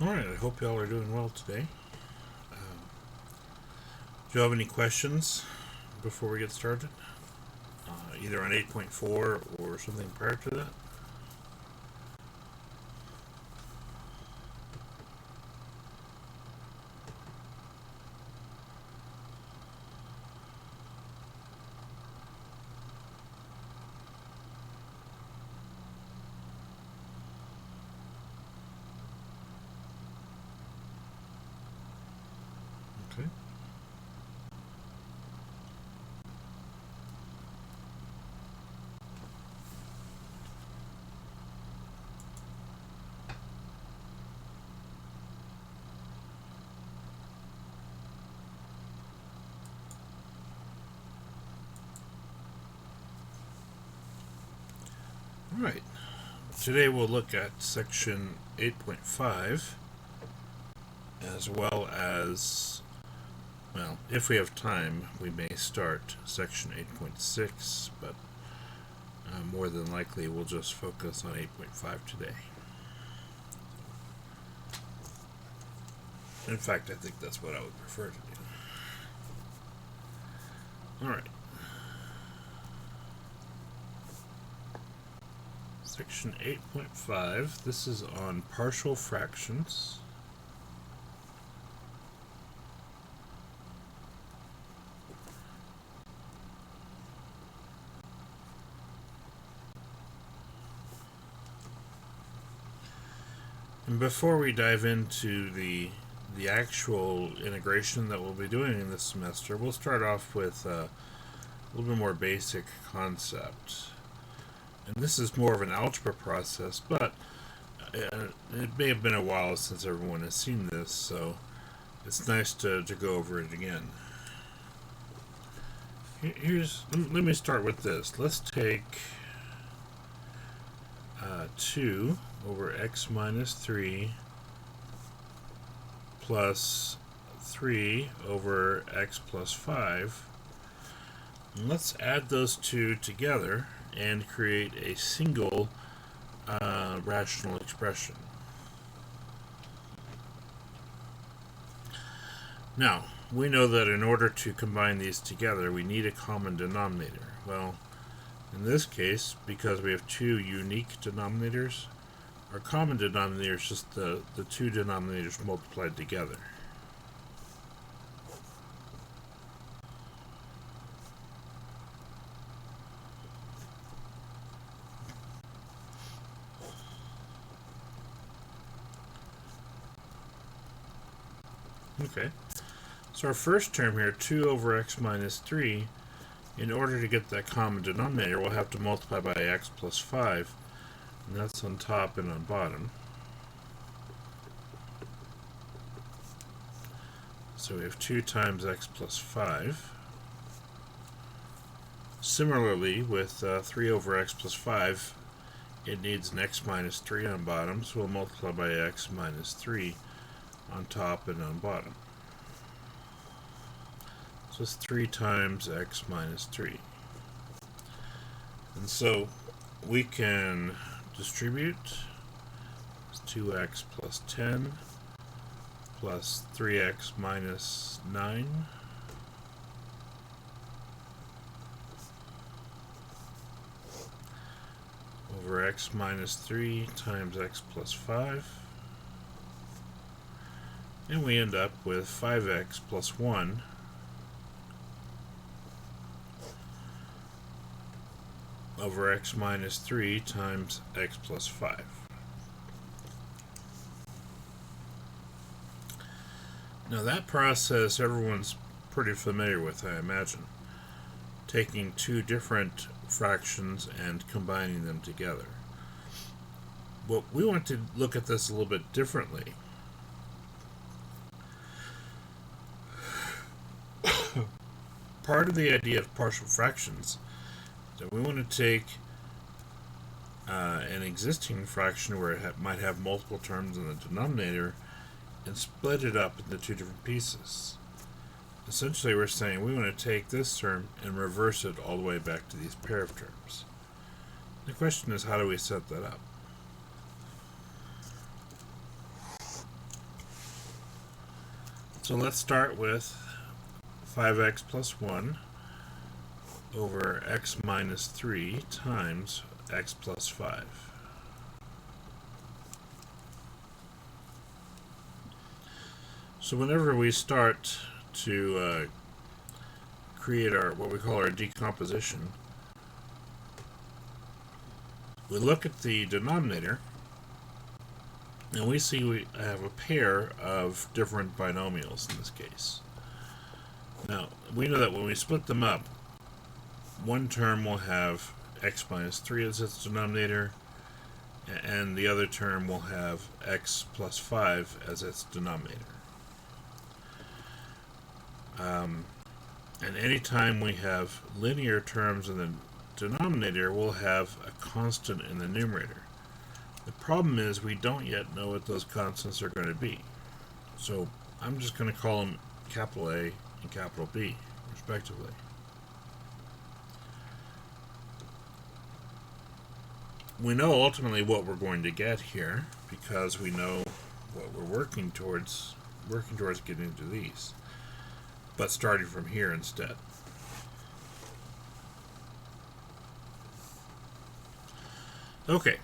Alright, I hope y'all are doing well today. Do you have any questions before we get started? Either on 8.4 or something prior to that? Okay. Alright. Today we'll look at section 8.5 as well as, well, if we have time, we may start section 8.6, but more than likely we'll just focus on 8.5 today. In fact, I think that's what I would prefer to do. Alright. Section 8.5, this is on partial fractions. And before we dive into the actual integration that we'll be doing in this semester, we'll start off with a little bit more basic concept. And this is more of an algebra process, but it may have been a while since everyone has seen this, so it's nice to go over it again. Let me start with this. Let's take 2 over x minus 3 plus 3 over x plus 5. And let's add those two together and create a single rational expression. Now, we know that in order to combine these together, we need a common denominator. Well, in this case, because we have two unique denominators, our common denominator is just the two denominators multiplied together. Okay, so our first term here, 2 over x minus 3, in order to get that common denominator, we'll have to multiply by x plus 5, and that's on top and on bottom. So we have 2 times x plus 5. Similarly, with 3 over x plus 5, it needs an x minus 3 on bottom, so we'll multiply by x minus 3 on top and on bottom. So it's 3 times x minus 3. And so we can distribute 2x plus 10 plus 3x minus 9 over x minus 3 times x plus 5. And we end up with 5x plus 1 over x minus 3 times x plus 5. Now that process everyone's pretty familiar with, I imagine. Taking two different fractions and combining them together. But we want to look at this a little bit differently. Part of the idea of partial fractions is that we want to take an existing fraction where it might have multiple terms in the denominator and split it up into two different pieces. Essentially, we're saying we want to take this term and reverse it all the way back to these pair of terms. The question is, how do we set that up? So let's start with 5x plus 1 over x minus 3 times x plus 5. So whenever we start to create our what we call our decomposition, we look at the denominator and we see we have a pair of different binomials in this case. Now, we know that when we split them up, one term will have x minus 3 as its denominator, and the other term will have x plus 5 as its denominator. And anytime we have linear terms in the denominator, we'll have a constant in the numerator. The problem is we don't yet know what those constants are going to be. So I'm just going to call them capital A and capital B, respectively. We know ultimately what we're going to get here because we know what we're working towards getting to these, but starting from here instead. Okay,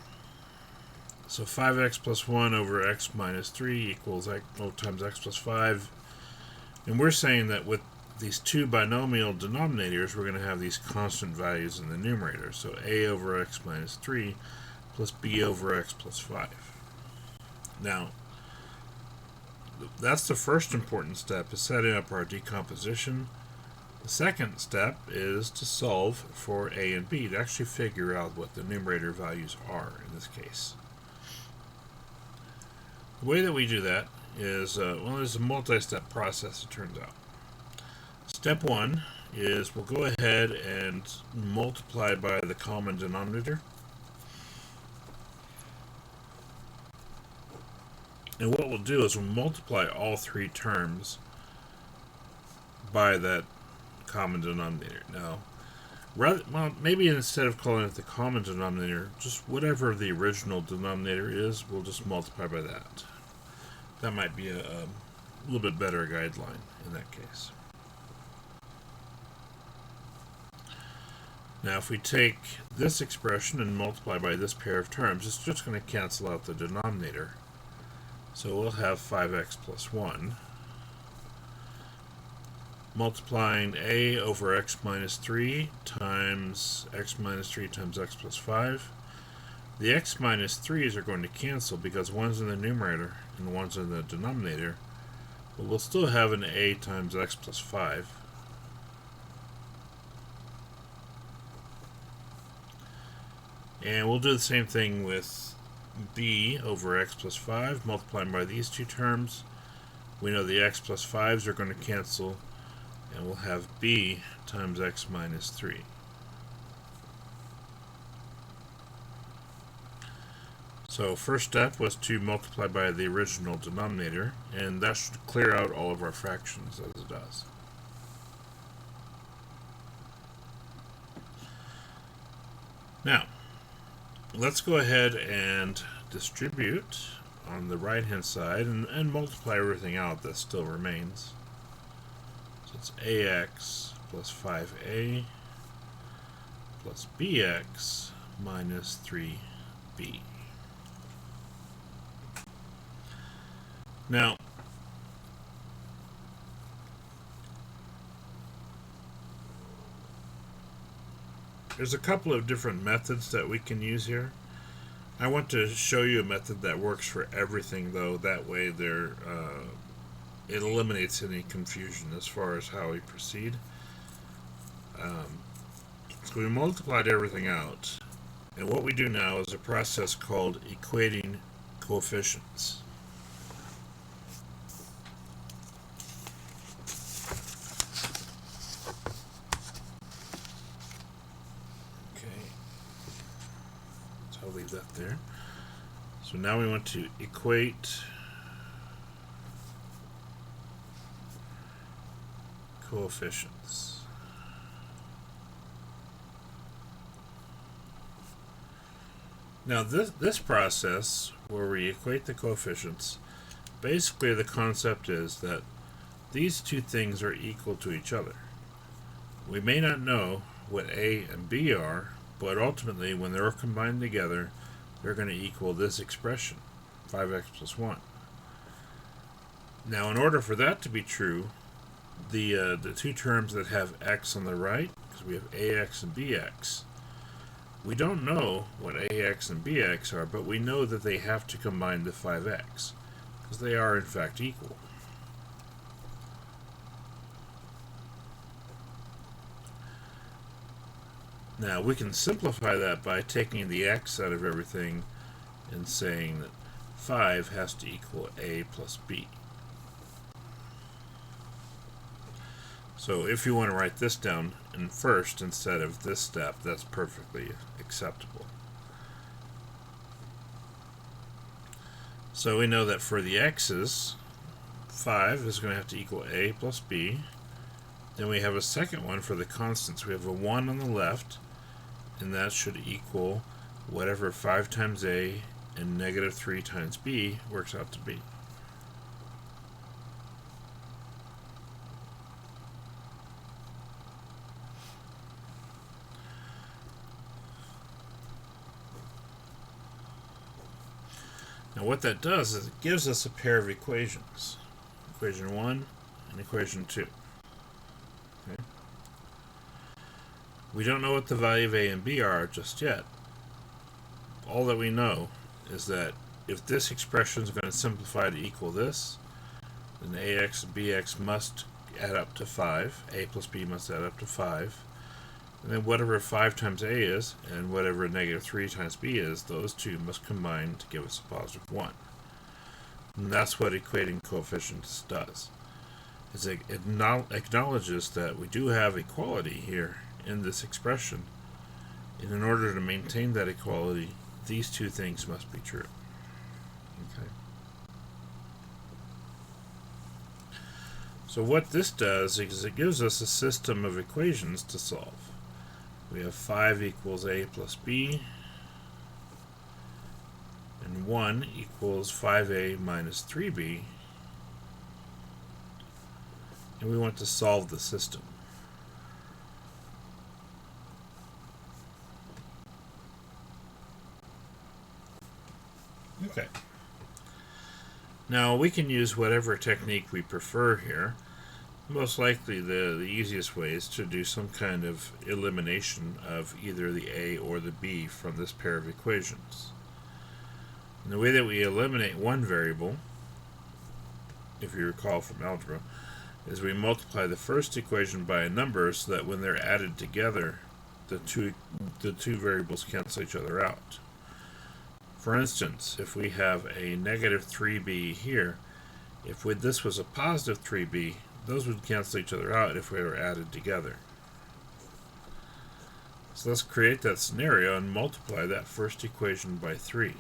so 5x plus 1 over x minus 3 equals x times x plus 5. And we're saying that with these two binomial denominators, we're going to have these constant values in the numerator. So a over x minus 3 plus b over x plus 5. Now, that's the first important step, is setting up our decomposition. The second step is to solve for a and b, to actually figure out what the numerator values are in this case. The way that we do that is, there's a multi-step process, it turns out. Step 1 is we'll go ahead and multiply by the common denominator. And what we'll do is we'll multiply all three terms by that common denominator. Now, maybe instead of calling it the common denominator, just whatever the original denominator is, we'll just multiply by that. That might be a little bit better guideline in that case. Now, if we take this expression and multiply by this pair of terms, it's just going to cancel out the denominator. So we'll have 5x plus 1 multiplying a over x minus 3 times x minus 3 times x plus 5. The x minus 3's are going to cancel because one's in the numerator and one's in the denominator. But we'll still have an a times x plus 5. And we'll do the same thing with b over x plus 5, multiplying by these two terms. We know the x plus 5's are going to cancel, and we'll have b times x minus 3. So first step was to multiply by the original denominator, and that should clear out all of our fractions as it does. Now, let's go ahead and distribute on the right hand side and multiply everything out that still remains. So it's ax plus 5a plus bx minus 3b. Now, there's a couple of different methods that we can use here. I want to show you a method that works for everything, though. That way it eliminates any confusion as far as how we proceed. So we multiplied everything out. And what we do now is a process called equating coefficients. I'll leave that there. So now we want to equate coefficients. Now this process where we equate the coefficients, basically the concept is that these two things are equal to each other. We may not know what a and b are, but ultimately when they're combined together, they're going to equal this expression, 5x plus 1. Now, in order for that to be true, the two terms that have x on the right, because we have ax and bx, we don't know what ax and bx are, but we know that they have to combine to 5x, because they are in fact equal. Now, we can simplify that by taking the x out of everything and saying that 5 has to equal a plus b. So if you want to write this down in first instead of this step, that's perfectly acceptable. So we know that for the x's, 5 is going to have to equal a plus b. Then we have a second one for the constants. We have a 1 on the left, and that should equal whatever 5 times a and negative 3 times b works out to be. Now what that does is it gives us a pair of equations. Equation 1 and equation 2. Okay. We don't know what the value of a and b are just yet. All that we know is that if this expression is going to simplify to equal this, then ax and bx must add up to 5. A plus b must add up to 5. And then whatever 5 times a is and whatever negative 3 times b is, those two must combine to give us a positive 1. And that's what equating coefficients does. It acknowledges that we do have equality here in this expression, and in order to maintain that equality, these two things must be true. Okay. So what this does is it gives us a system of equations to solve. We have 5 equals a plus b, and 1 equals 5a minus 3b, and we want to solve the system. Okay. Now we can use whatever technique we prefer here. Most likely the easiest way is to do some kind of elimination of either the a or the b from this pair of equations. And the way that we eliminate one variable, if you recall from algebra, is we multiply the first equation by a number so that when they're added together, the two variables cancel each other out. For instance, if we have a negative 3b here, if this was a positive 3b, those would cancel each other out if we were added together. So let's create that scenario and multiply that first equation by 3.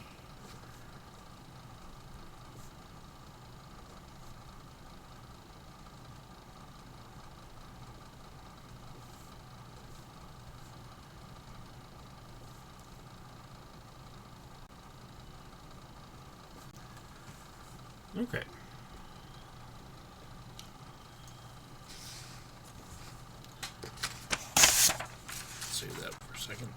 Okay. Save that for a second.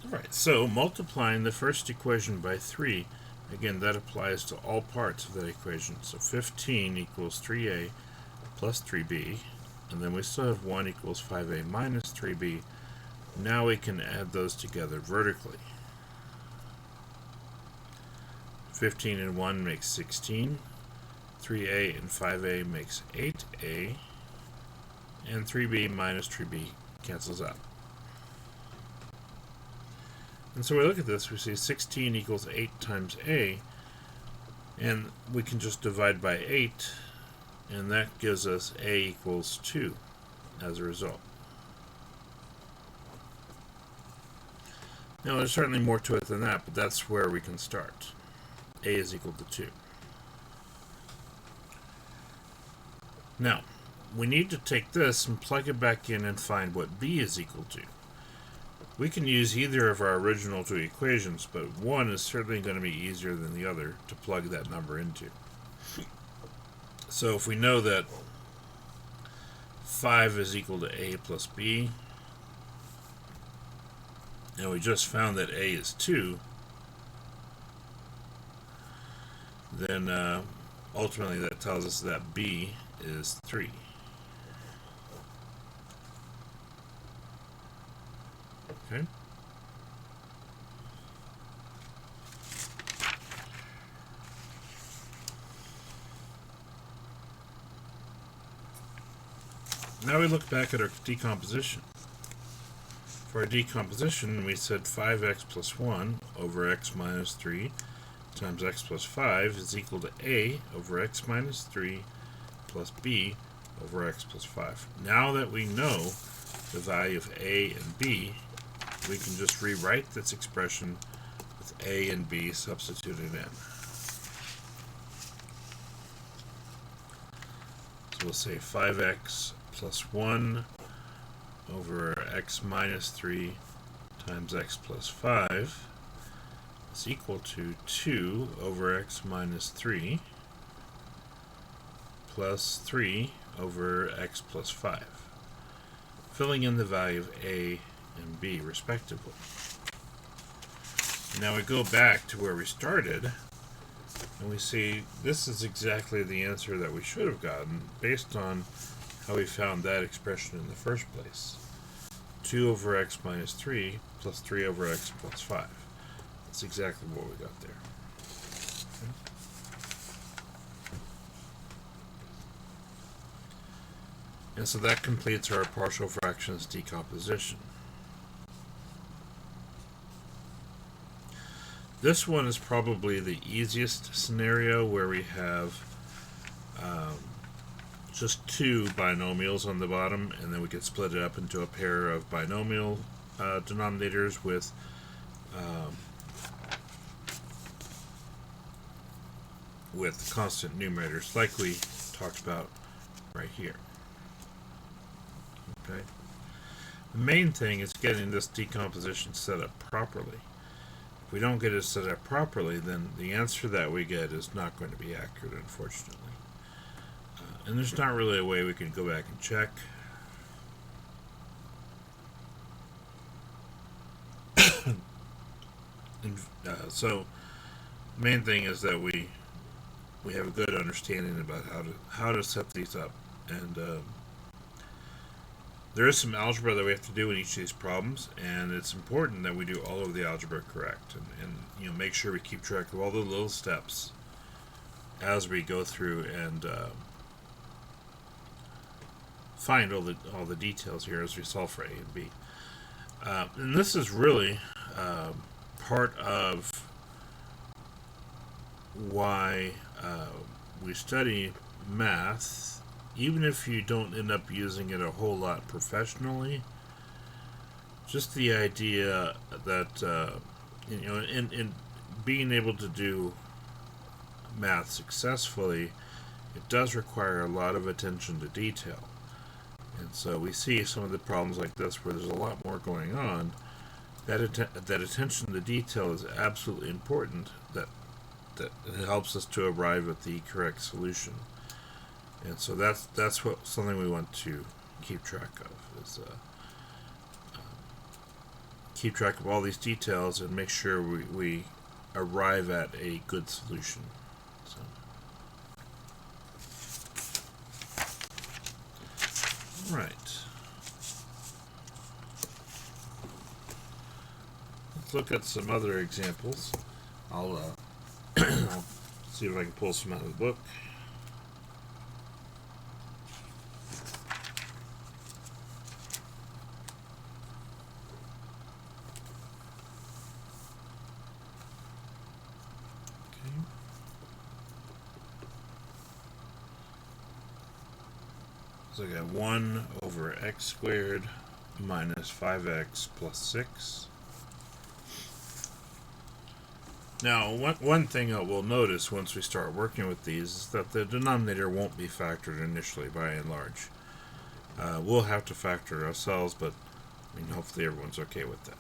Alright, so multiplying the first equation by 3, again, that applies to all parts of that equation. So 15 equals 3a plus 3b, and then we still have 1 equals 5a minus 3b. Now we can add those together vertically. 15 and 1 makes 16, 3a and 5a makes 8a, and 3b minus 3b cancels out. And so we look at this, we see 16 equals 8 times a, and we can just divide by 8, and that gives us a equals 2 as a result. Now there's certainly more to it than that, but that's where we can start. A is equal to 2. Now, we need to take this and plug it back in and find what b is equal to. We can use either of our original two equations, but one is certainly going to be easier than the other to plug that number into. So if we know that 5 is equal to a plus b, and we just found that a is 2, then ultimately that tells us that b is 3. Okay. Now we look back at our decomposition. For our decomposition, we said 5x plus 1 over x minus 3 times x plus 5 is equal to a over x minus 3 plus b over x plus 5. Now that we know the value of a and b, we can just rewrite this expression with a and b substituted in. So we'll say 5x plus 1 over x minus 3 times x plus 5 is equal to 2 over x minus 3 plus 3 over x plus 5, filling in the value of a and b respectively. Now we go back to where we started, and we see this is exactly the answer that we should have gotten based on how we found that expression in the first place. 2 over x minus 3 plus 3 over x plus 5. That's exactly what we got there. Okay. And so that completes our partial fractions decomposition. This one is probably the easiest scenario, where we have just two binomials on the bottom, and then we can split it up into a pair of binomial denominators with constant numerators, like we talked about right here. Okay. The main thing is getting this decomposition set up properly. If we don't get it set up properly, then the answer that we get is not going to be accurate, unfortunately. And there's not really a way we can go back and check. So, main thing is that we have a good understanding about how to set these up, and there is some algebra that we have to do in each of these problems, and it's important that we do all of the algebra correct, and make sure we keep track of all the little steps as we go through and find all the details here as we solve for a and b. And this is really part of why we study math, even if you don't end up using it a whole lot professionally. Just the idea that in being able to do math successfully, it does require a lot of attention to detail. And so we see some of the problems like this where there's a lot more going on. That attention to detail is absolutely important. That it helps us to arrive at the correct solution. And so that's something we want to keep track of, is keep track of all these details and make sure we arrive at a good solution. So. Right. Let's look at some other examples. I'll see if I can pull some out of the book. So I got 1 over x squared minus 5x plus 6. Now, one thing that we'll notice once we start working with these is that the denominator won't be factored initially, by and large. We'll have to factor it ourselves, but hopefully everyone's okay with that.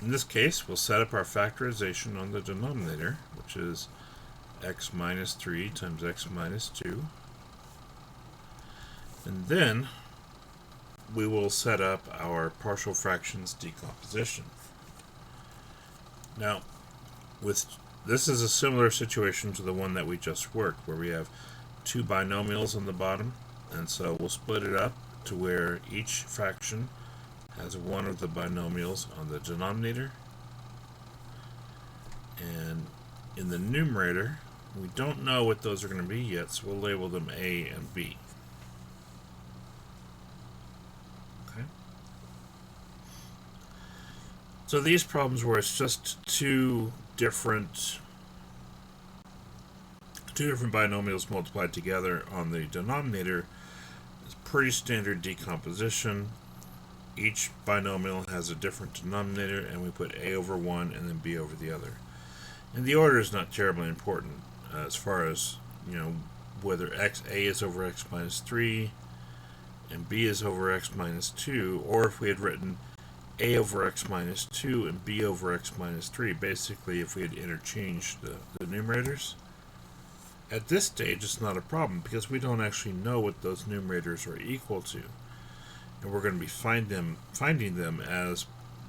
In this case, we'll set up our factorization on the denominator, which is x minus 3 times x minus 2. And then we will set up our partial fractions decomposition. Now, this is a similar situation to the one that we just worked, where we have two binomials on the bottom, and so we'll split it up to where each fraction has one of the binomials on the denominator, and in the numerator we don't know what those are going to be yet, so we'll label them A and B. Okay. So these problems where it's just two different binomials multiplied together on the denominator is pretty standard decomposition. Each binomial has a different denominator, and we put A over one and then B over the other. And the order is not terribly important as far as, whether A is over x minus 3 and B is over x minus 2, or if we had written A over x minus 2 and B over x minus 3, basically if we had interchanged the numerators. At this stage, it's not a problem because we don't actually know what those numerators are equal to, and we're going to be finding them as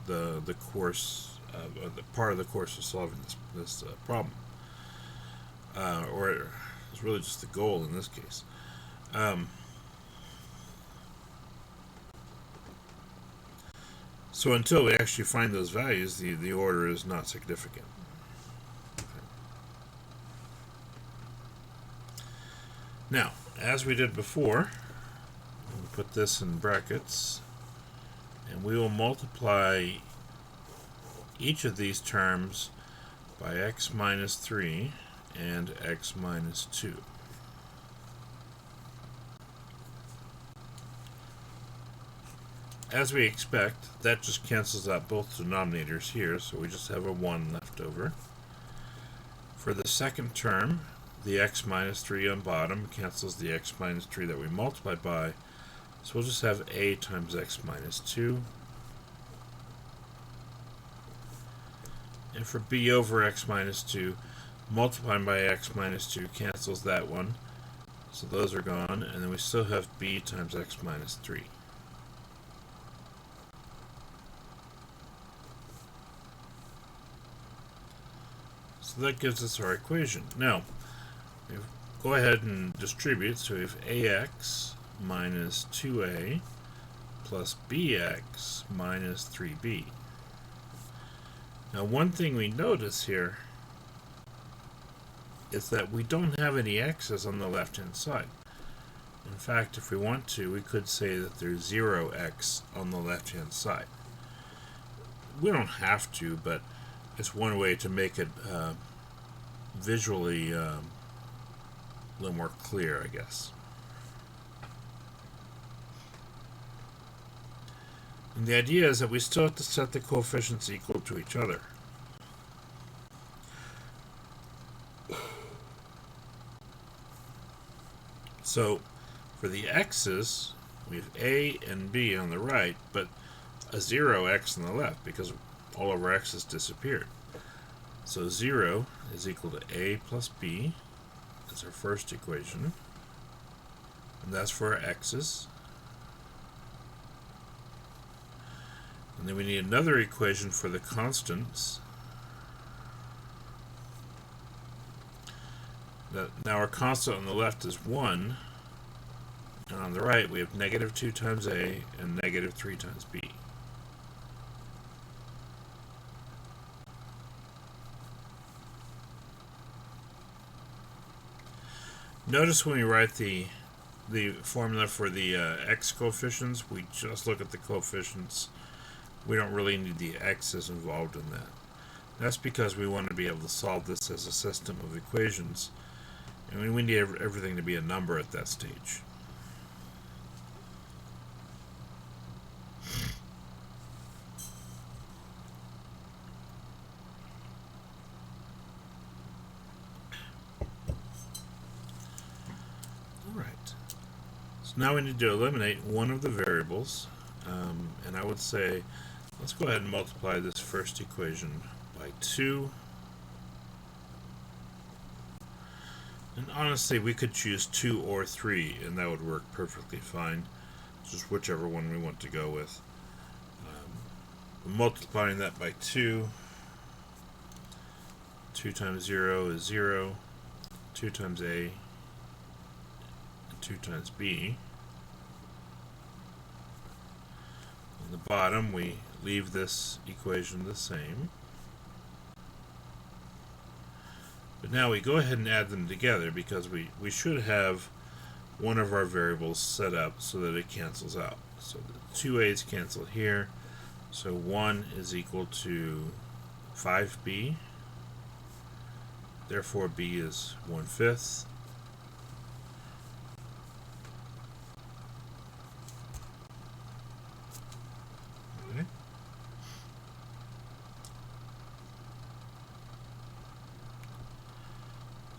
the course, the part of the course of solving this problem, or it's really just the goal in this case. So until we actually find those values, the order is not significant. Now, as we did before, we'll put this in brackets, and we will multiply each of these terms by x minus 3 and x minus 2. As we expect, that just cancels out both denominators here, so we just have a 1 left over. For the second term, the x minus 3 on bottom cancels the x minus 3 that we multiplied by, so we'll just have a times x minus 2. And for b over x minus 2, multiplying by x minus 2 cancels that one, so those are gone, and then we still have b times x minus 3. So that gives us our equation. Now, go ahead and distribute, so we have ax minus 2a plus bx minus 3b. Now, one thing we notice here is that we don't have any x's on the left-hand side. In fact, if we want to, we could say that there's 0x on the left-hand side. We don't have to, but it's one way to make it visually a little more clear, I guess. And the idea is that we still have to set the coefficients equal to each other. So for the x's, we have a and b on the right, but a 0x on the left because all of our x's disappeared. So 0 is equal to a plus b. That's our first equation. And that's for our x's. And then we need another equation for the constants. Now our constant on the left is 1. And on the right we have negative 2 times a and negative 3 times b. Notice when we write the formula for the x coefficients, we just look at the coefficients. We don't really need the x's involved in that. That's because we want to be able to solve this as a system of equations, and we need everything to be a number at that stage. Now we need to eliminate one of the variables, and I would say let's go ahead and multiply this first equation by 2, And honestly, we could choose 2 or 3, and that would work perfectly fine. Just whichever one we want to go with. Multiplying that by 2. 2 times 0 is 0. 2 times A, and 2 times B. On the bottom, we leave this equation the same. But now we go ahead and add them together because we should have one of our variables set up so that it cancels out. So the 2 A's cancel here. So 1 is equal to 5B. Therefore, B is 1/5. Okay.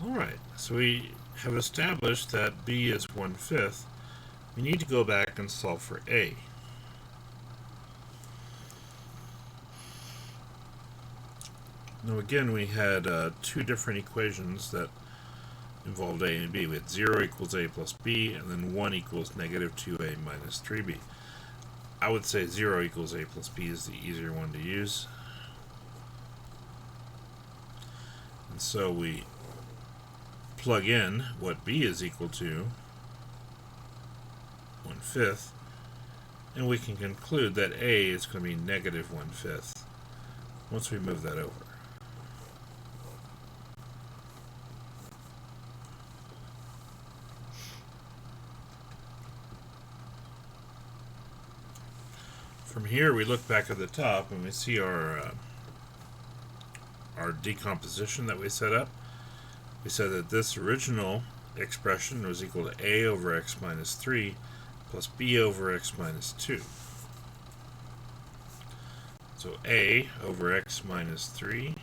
Alright, so we have established that B is 1/5. We need to go back and solve for A. Now again, we had 2 different equations that involved A and B. We had 0 equals A plus B, and then 1 equals negative 2A minus 3B. I would say 0 equals A plus B is the easier one to use. And so we plug in what B is equal to, 1/5, and we can conclude that A is going to be negative 1/5 once we move that over. From here, we look back at the top and we see our decomposition that we set up. We said that this original expression was equal to A over x minus 3 plus B over x minus 2. So A over x minus 3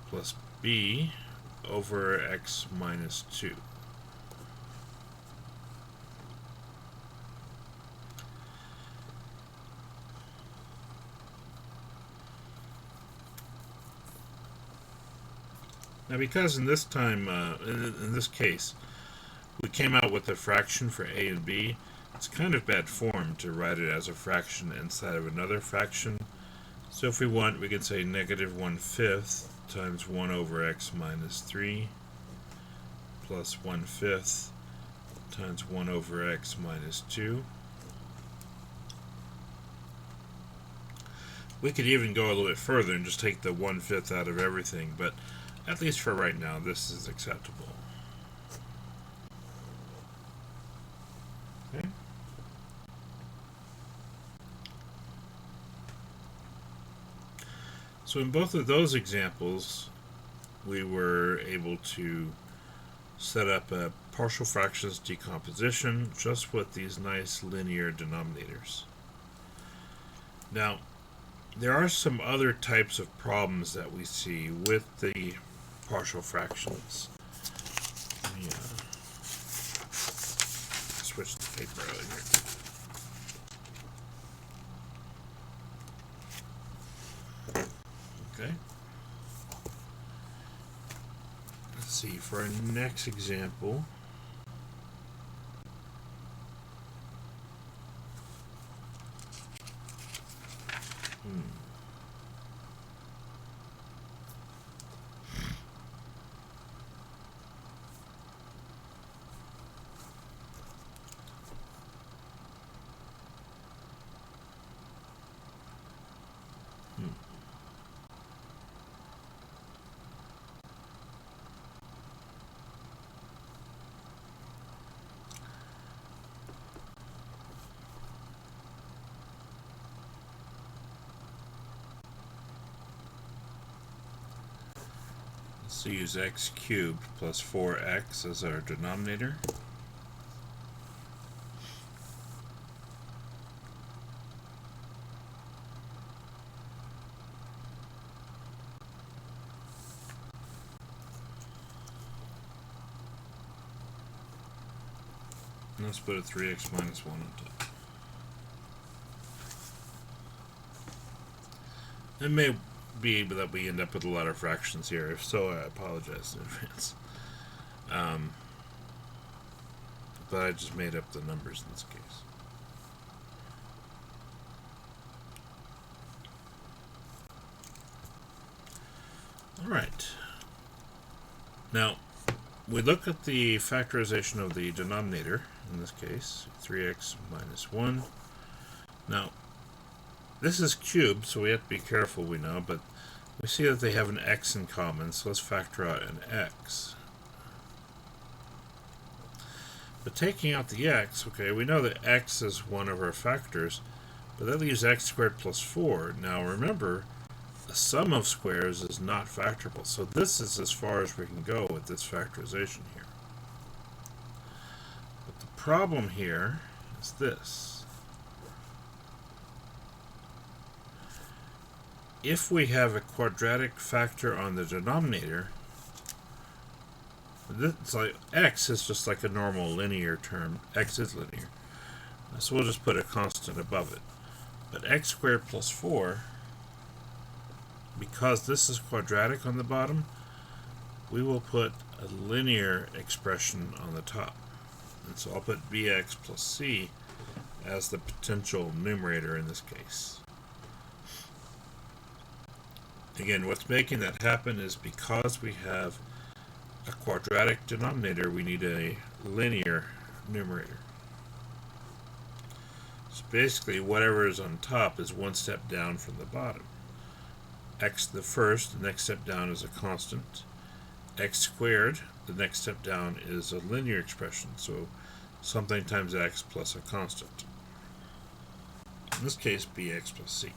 plus B over x minus 2. Now, because in this time, in this case, we came out with a fraction for A and B, it's kind of bad form to write it as a fraction inside of another fraction. So if we want, we can say negative 1/5 times 1 over x minus 3 plus 1/5 times 1 over x minus 2. We could even go a little bit further and just take the 1/5 out of everything, but at least for right now, this is acceptable. Okay. So in both of those examples, we were able to set up a partial fractions decomposition just with these nice linear denominators. Now, there are some other types of problems that we see with the partial fractions. Let me switch the paper out here. Okay. Let's see, for our next example, so use x cubed plus 4x as our denominator. And let's put a 3x minus 1 on top. It may be that we end up with a lot of fractions here. If so, I apologize in advance. But I just made up the numbers in this case. Alright. Now, we look at the factorization of the denominator, in this case, 3x minus 1. Now, this is cubed, so we have to be careful, we know, but we see that they have an x in common, so let's factor out an x. But taking out the x, okay, we know that x is one of our factors, but that leaves x squared plus 4. Now remember, the sum of squares is not factorable, so this is as far as we can go with this factorization here. But the problem here is this. If we have a quadratic factor on the denominator, it's like x is just like a normal linear term. X is linear. So we'll just put a constant above it. But x squared plus 4, because this is quadratic on the bottom, we will put a linear expression on the top. And so I'll put bx plus c as the potential numerator in this case. Again, what's making that happen is because we have a quadratic denominator, we need a linear numerator. So basically, whatever is on top is one step down from the bottom. X the first, the next step down is a constant. X squared, the next step down is a linear expression, so something times x plus a constant. In this case, bx plus c.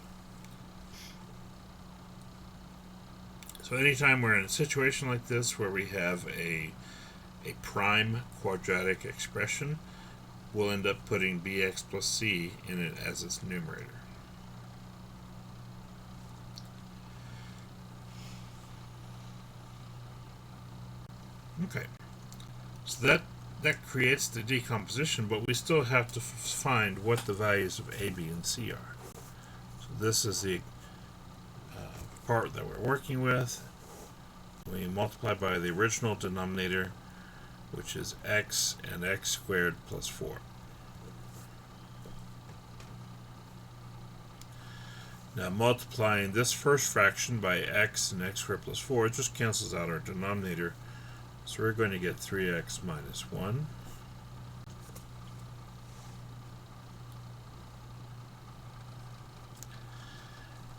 So anytime we're in a situation like this where we have a prime quadratic expression, we'll end up putting bx plus c in it as its numerator. Okay, so that creates the decomposition, but we still have to find what the values of a, b, and c are. So this is the part that we're working with. We multiply by the original denominator, which is x and x squared plus 4. Now multiplying this first fraction by x and x squared plus 4, it just cancels out our denominator. So we're going to get 3x minus 1.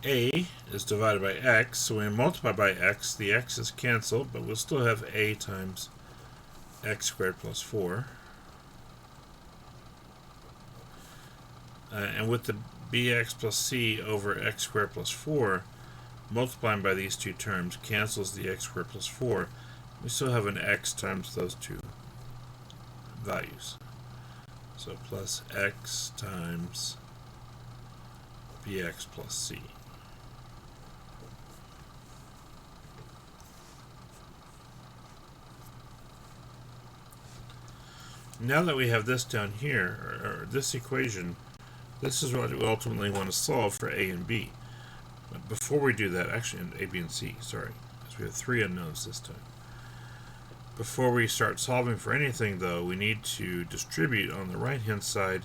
A is divided by x, so when we multiply by x, the x is canceled, but we'll still have a times x squared plus 4. And with the bx plus c over x squared plus 4, multiplying by these two terms cancels the x squared plus 4. We still have an x times those two values. So plus x times bx plus c. Now that we have this down here, or this equation, this is what we ultimately want to solve for a and b. But before we do that, actually, a, b, and c, sorry, because we have three unknowns this time. Before we start solving for anything, though, we need to distribute on the right-hand side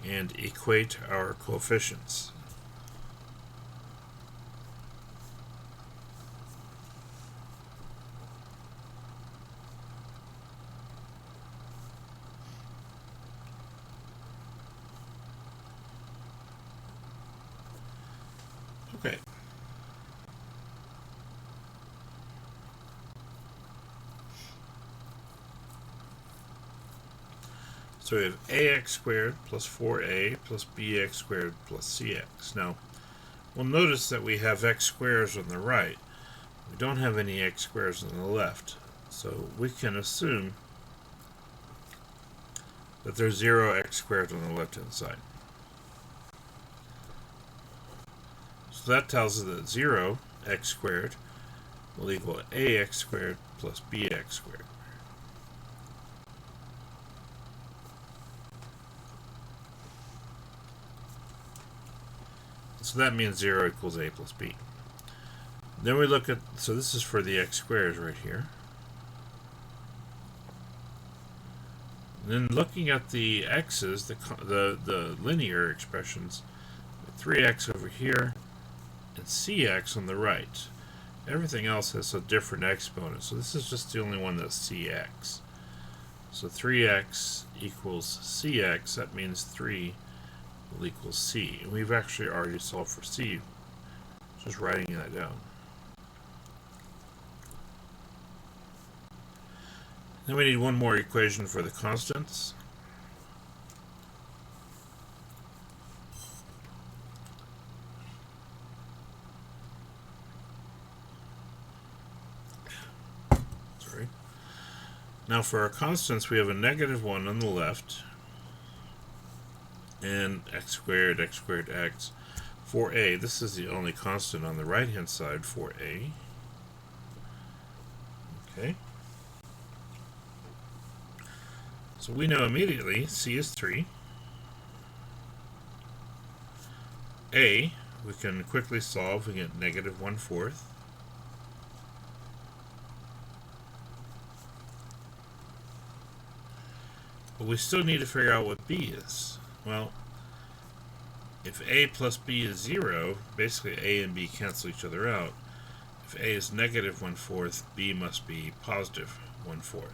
and equate our coefficients. Okay. So we have ax squared plus 4a plus bx squared plus cx. Now, we'll notice that we have x squares on the right. We don't have any x squares on the left. So we can assume that there's 0 x squared on the left-hand side. So that tells us that 0 x squared will equal ax squared plus bx squared. So that means 0 equals a plus b. Then we look at, so this is for the x squares right here. And then looking at the x's, the linear expressions, 3x over here and cx on the right. Everything else has a different exponent, so this is just the only one that's cx. So 3x equals cx, that means 3 will equal c. And we've actually already solved for c, just writing that down. Then we need one more equation for the constants. Sorry. Now for our constants, we have a -1 on the left, and x squared, x. For a, this is the only constant on the right-hand side for a. Okay. So we know immediately c is 3. A, we can quickly solve. We get -1/4. But we still need to figure out what b is. Well, if a plus b is 0, basically a and b cancel each other out. If a is -1/4, b must be +1/4.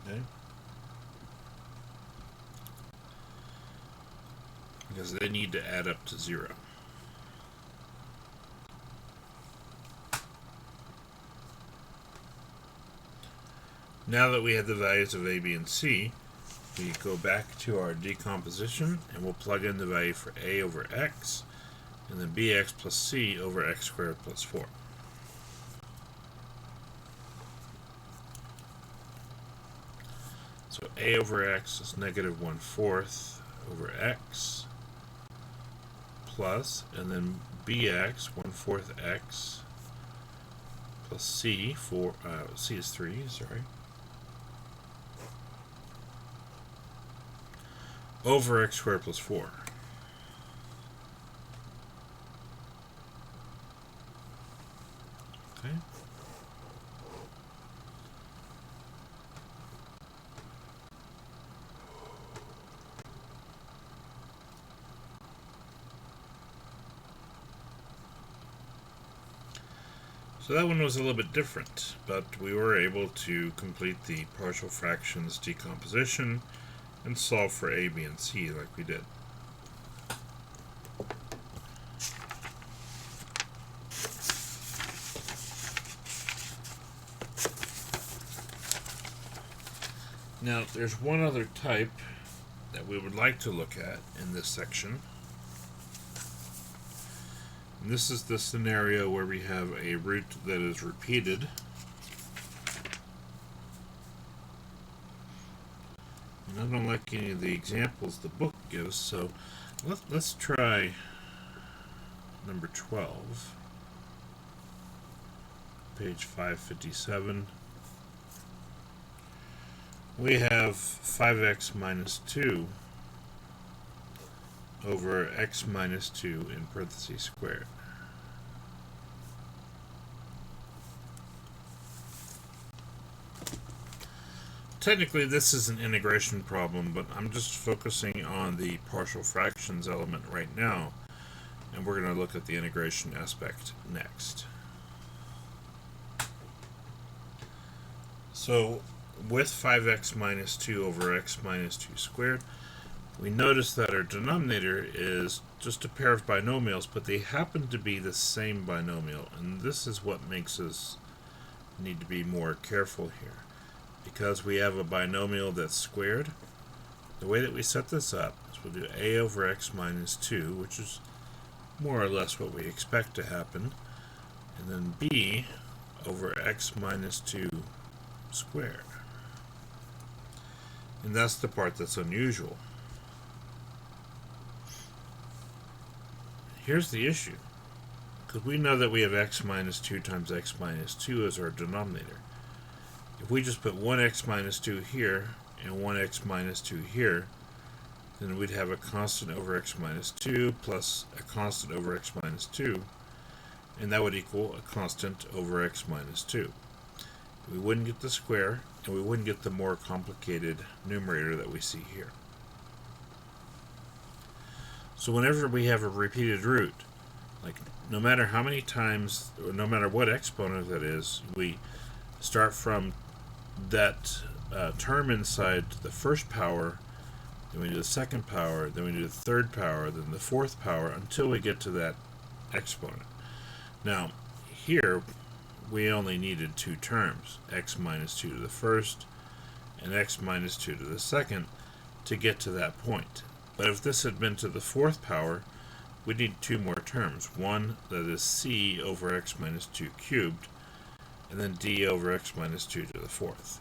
Okay? Because they need to add up to 0. Now that we have the values of a, b, and c, we go back to our decomposition and we'll plug in the value for a over x and then bx plus c over x squared plus 4. So a over x is -1/4 over x plus, and then bx 1/4 x plus c for c is 3, sorry, over x squared plus 4. Okay. So that one was a little bit different, but we were able to complete the partial fractions decomposition and solve for a, b, and c like we did. Now, there's one other type that we would like to look at in this section. And this is the scenario where we have a root that is repeated. And I don't like any of the examples the book gives, so let's try number 12, page 557. We have 5x minus 2 over x minus 2 in parentheses squared. Technically, this is an integration problem, but I'm just focusing on the partial fractions element right now, and we're going to look at the integration aspect next. So, with 5x minus 2 over x minus 2 squared, we notice that our denominator is just a pair of binomials, but they happen to be the same binomial, and this is what makes us need to be more careful here. Because we have a binomial that's squared, the way that we set this up is we'll do a over x minus 2, which is more or less what we expect to happen, and then b over x minus 2 squared. And that's the part that's unusual. Here's the issue, because we know that we have x minus 2 times x minus 2 as our denominator. If we just put 1x minus 2 here and 1x minus 2 here, then we'd have a constant over x minus 2 plus a constant over x minus 2, and that would equal a constant over x minus 2. We wouldn't get the square, and we wouldn't get the more complicated numerator that we see here. So whenever we have a repeated root, like no matter how many times, or no matter what exponent that is, we start from that term inside the first power, then we do the second power, then we do the third power, then the fourth power, until we get to that exponent. Now, here, we only needed two terms, x minus 2 to the first and x minus 2 to the second, to get to that point. But if this had been to the fourth power, we need two more terms. One that is c over x minus 2 cubed, and then d over x minus 2 to the fourth.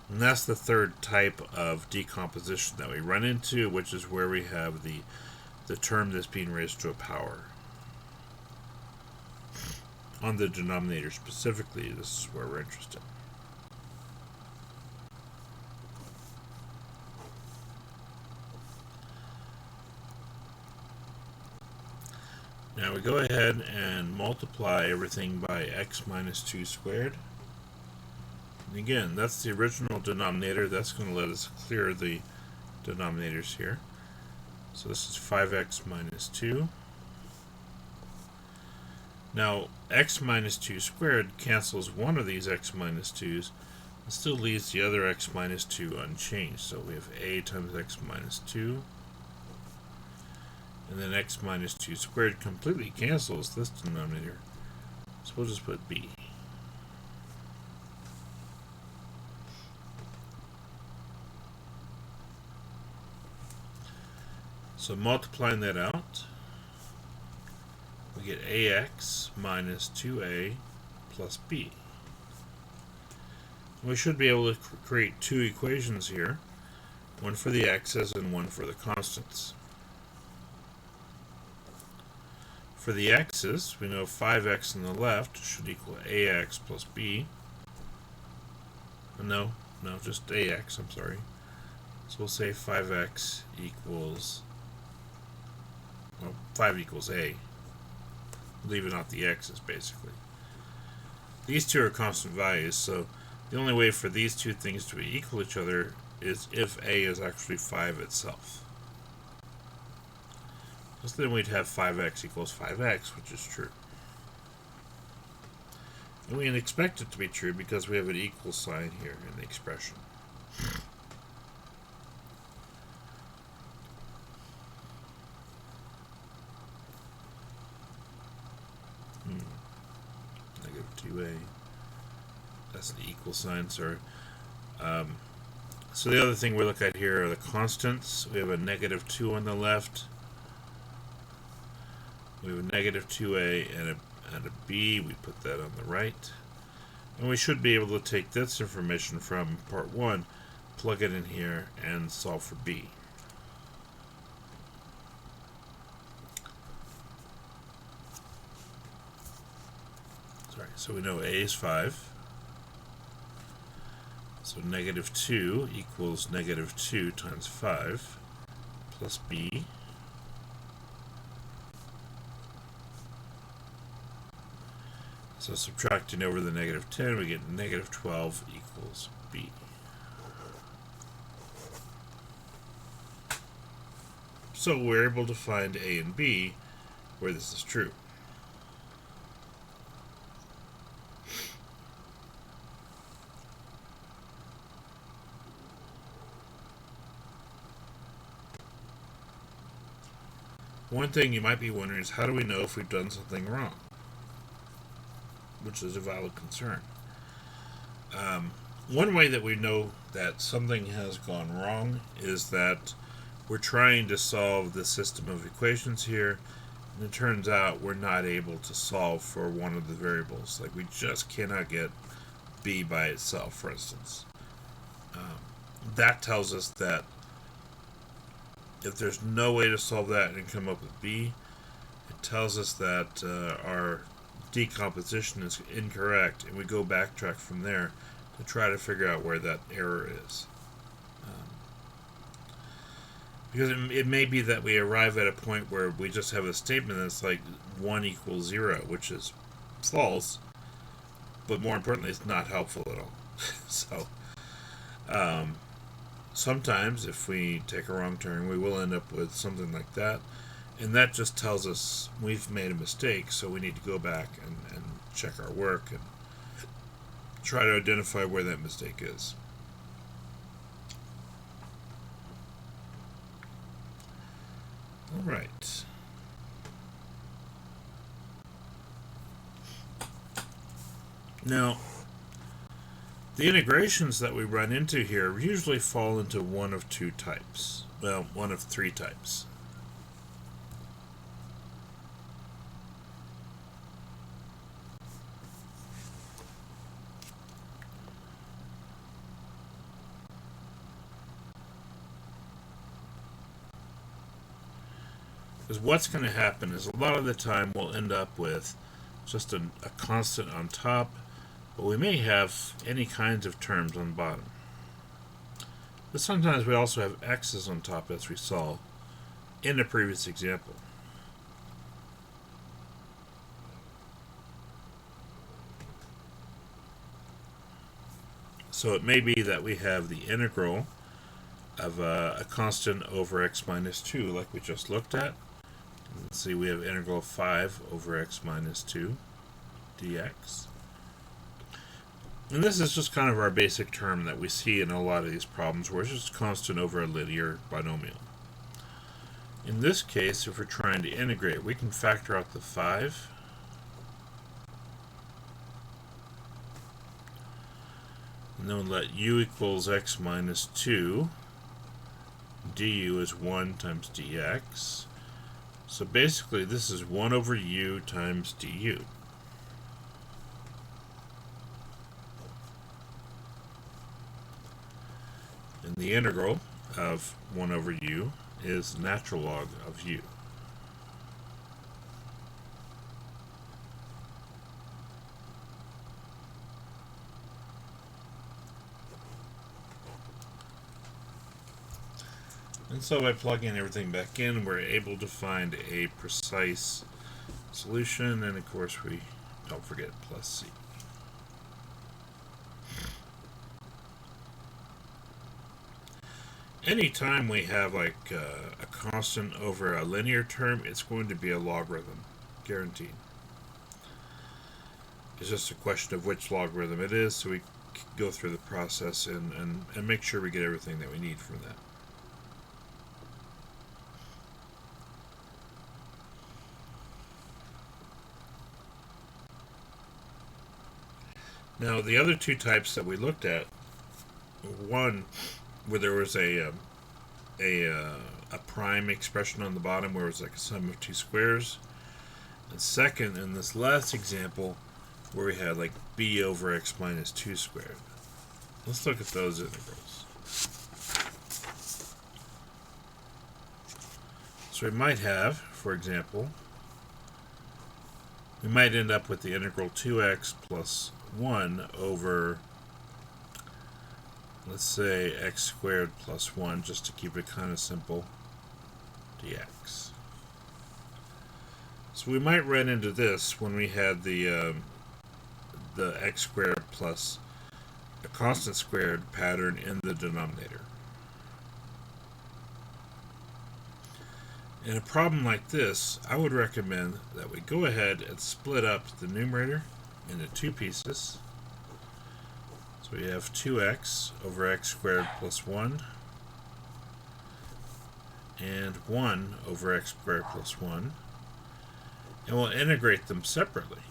And that's the third type of decomposition that we run into, which is where we have the term that's being raised to a power. On the denominator specifically, this is where we're interested. Now we go ahead and multiply everything by x minus 2 squared. And again, that's the original denominator. That's going to let us clear the denominators here. So this is 5x minus 2. Now, x minus 2 squared cancels one of these x minus 2's and still leaves the other x minus 2 unchanged. So we have a times x minus 2. And then x minus 2 squared completely cancels this denominator. So we'll just put b. So multiplying that out, we get ax minus 2a plus b. We should be able to create two equations here, one for the x's and one for the constants. For the x's, we know 5x on the left should equal ax plus b. No, just ax, I'm sorry. So we'll say 5x equals, well, 5 equals a, leaving out the x's basically. These two are constant values, so the only way for these two things to be equal to each other is if a is actually 5 itself. So then we'd have 5x equals 5x, which is true. And we expect it to be true because we have an equal sign here in the expression. Negative 2a. That's the equal sign, sorry. So the other thing we look at here are the constants. We have a negative 2 on the left. We have a negative 2a and a b. We put that on the right. And we should be able to take this information from part 1, plug it in here, and solve for b. Sorry, so we know a is 5. So negative 2 equals negative 2 times 5 plus b. So subtracting over the negative 10, we get negative 12 equals b. So we're able to find a and b where this is true. One thing you might be wondering is, how do we know if we've done something wrong? Which is a valid concern. One way that we know that something has gone wrong is that we're trying to solve the system of equations here, and it turns out we're not able to solve for one of the variables. Like, we just cannot get b by itself, for instance. That tells us that if there's no way to solve that and come up with b, it tells us that our decomposition is incorrect, and we go backtrack from there to try to figure out where that error is. Because it may be that we arrive at a point where we just have a statement that's like 1 equals 0, which is false, but more importantly, it's not helpful at all. So, um, sometimes if we take a wrong turn, we will end up with something like that. And that just tells us we've made a mistake, so we need to go back and check our work and try to identify where that mistake is. All right. Now, the integrations that we run into here usually fall into one of two types. Well, one of three types. Because what's going to happen is a lot of the time we'll end up with just a constant on top, but we may have any kinds of terms on the bottom. But sometimes we also have x's on top, as we saw in the previous example. So it may be that we have the integral of a constant over x minus 2, like we just looked at. Let's see, we have integral of 5 over x minus 2 dx. And this is just kind of our basic term that we see in a lot of these problems, where it's just constant over a linear binomial. In this case, if we're trying to integrate, we can factor out the 5. And then we'll let u equals x minus 2. du is 1 times dx. So basically, this is 1 over u times du. And the integral of 1 over u is natural log of u. And so by plugging everything back in, we're able to find a precise solution, and of course we don't forget plus c. Anytime we have like a constant over a linear term, it's going to be a logarithm, guaranteed. It's just a question of which logarithm it is, so we go through the process and make sure we get everything that we need from that. Now, the other two types that we looked at, one where there was a prime expression on the bottom where it was like a sum of two squares, and second, in this last example, where we had like b over x minus 2 squared. Let's look at those integrals. So we might have, for example, we might end up with the integral 2x plus 1 over, let's say, x squared plus 1, just to keep it kind of simple, dx. So we might run into this when we had the x squared plus a constant squared pattern in the denominator. In a problem like this, I would recommend that we go ahead and split up the numerator into two pieces. So we have 2x over x squared plus 1 and 1 over x squared plus 1, and we'll integrate them separately.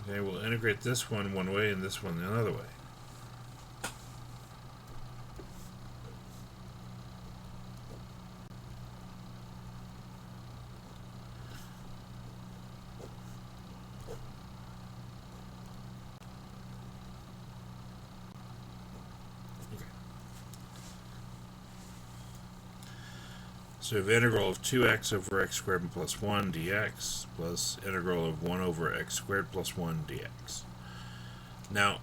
Okay, we'll integrate this one way and this one the other way. So we have integral of 2x over x squared plus 1 dx plus integral of 1 over x squared plus 1 dx. Now,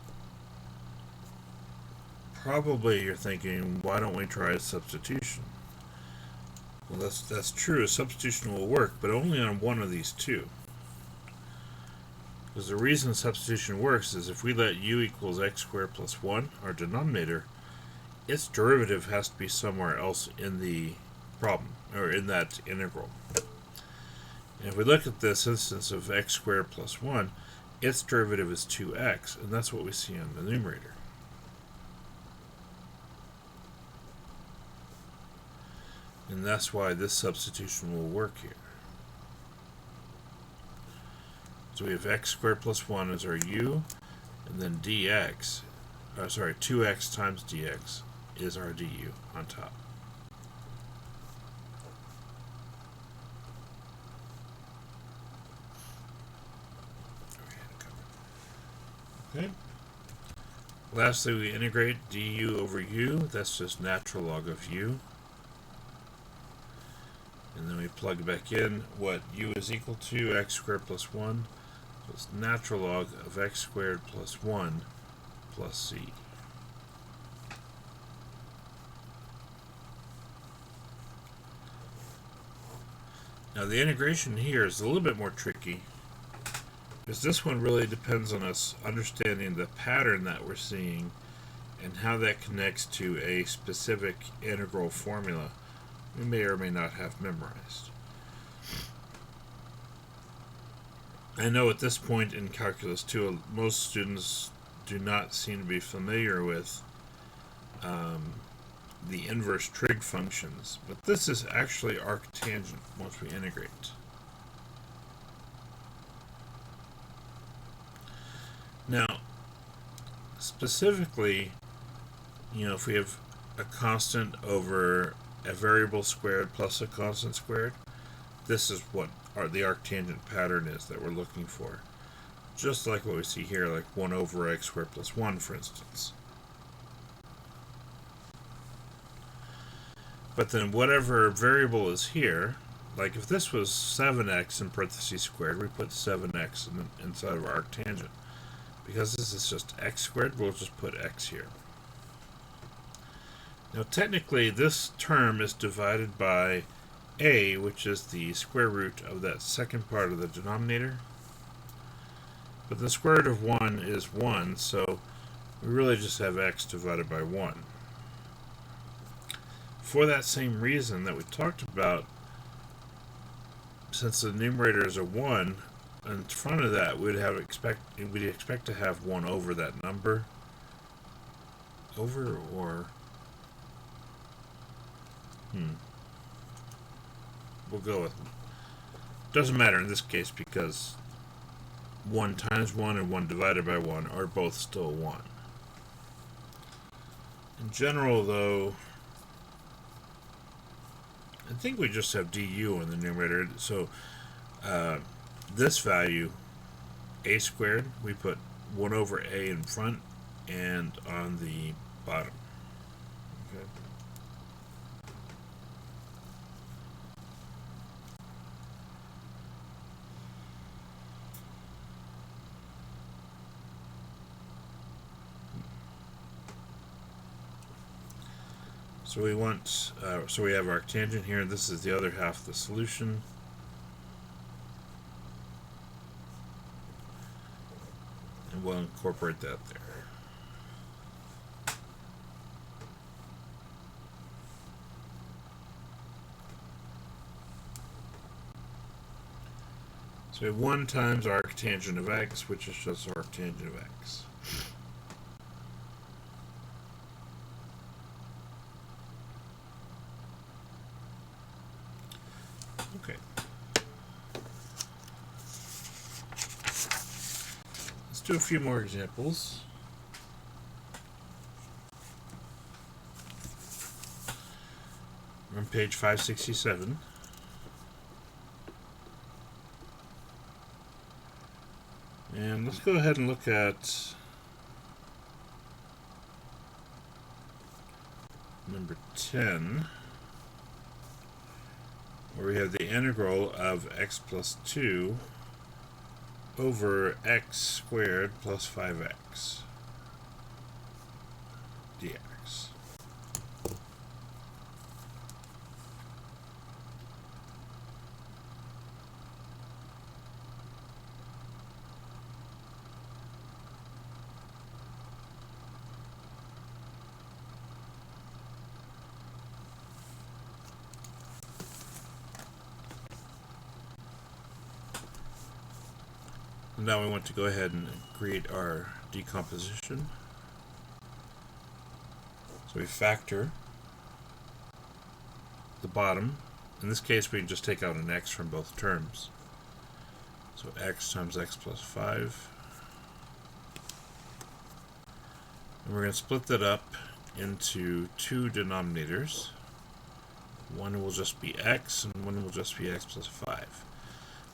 probably you're thinking, why don't we try substitution? Well, that's true. Substitution will work, but only on one of these two. Because the reason substitution works is if we let u equals x squared plus 1, our denominator, its derivative has to be somewhere else in the problem, or in that integral. And if we look at this instance of x squared plus 1, its derivative is 2x, and that's what we see on the numerator. And that's why this substitution will work here. So we have x squared plus 1 as our u, and then dx, 2x times dx is our du on top. Okay. Lastly, we integrate du over u. That's just natural log of u. And then we plug back in what u is equal to, x squared plus 1. So it's natural log of x squared plus 1 plus c. Now the integration here is a little bit more tricky, because this one really depends on us understanding the pattern that we're seeing and how that connects to a specific integral formula we may or may not have memorized. I know at this point in Calculus 2, most students do not seem to be familiar with the inverse trig functions, but this is actually arctangent once we integrate. Now, specifically, if we have a constant over a variable squared plus a constant squared, this is what the arctangent pattern is that we're looking for. Just like what we see here, like 1 over x squared plus 1, for instance. But then whatever variable is here, like if this was 7x in parentheses squared, we put 7x inside of our arctangent. Because this is just x squared, we'll just put x here. Now technically this term is divided by a, which is the square root of that second part of the denominator. But the square root of 1 is 1, so we really just have x divided by 1. For that same reason that we talked about, since the numerator is a 1, in front of that we'd expect to have 1 over that number. Over or we'll go with, doesn't matter in this case because 1 times 1 and 1 divided by 1 are both still 1. In general, though, I think we just have du in the numerator, so this value, a squared, we put 1 over a in front and on the bottom. Okay. So we want, so we have our arctangent here. This is the other half of the solution. And we'll incorporate that there. So we have 1 times arctangent of x, which is just arctangent of x. Okay. Let's do a few more examples. We're on page 567. And let's go ahead and look at number 10. Where we have the integral of x plus 2 over x squared plus 5x dx. Now we want to go ahead and create our decomposition. So we factor the bottom. In this case, we can just take out an x from both terms. So x times x plus 5. And we're going to split that up into two denominators. One will just be x, and one will just be x plus 5.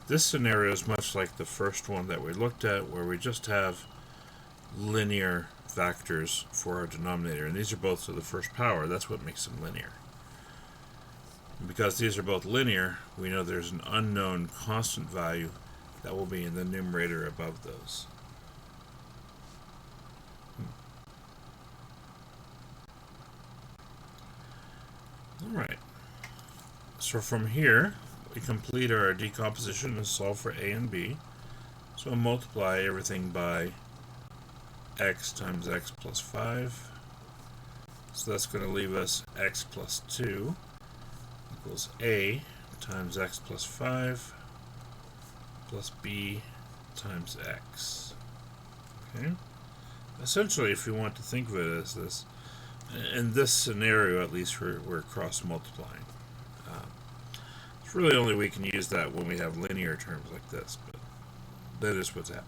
This scenario is much like the first one that we looked at, where we just have linear factors for our denominator, and these are both to the first power. That's what makes them linear. And because these are both linear, we know there's an unknown constant value that will be in the numerator above those. Alright, so from here we complete our decomposition and solve for a and b. So we'll multiply everything by x times x plus 5. So that's going to leave us x plus 2 equals a times x plus 5 plus b times x. Okay. Essentially, if you want to think of it as this, in this scenario at least, we're cross-multiplying. It's really only we can use that when we have linear terms like this, but that is what's happening.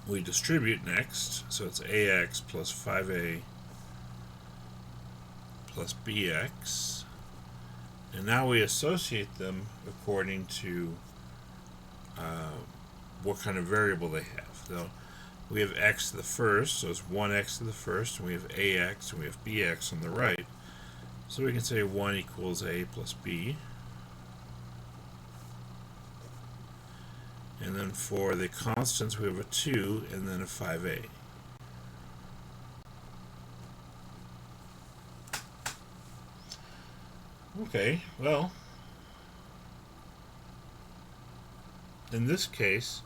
We distribute next, so it's ax plus 5a plus bx, and now we associate them according to what kind of variable they have. So we have x to the first, so it's 1x to the first, and we have ax and we have bx on the right. So we can say 1 equals a plus b. And then for the constants, we have a 2 and then a 5a. Okay, well, in this case,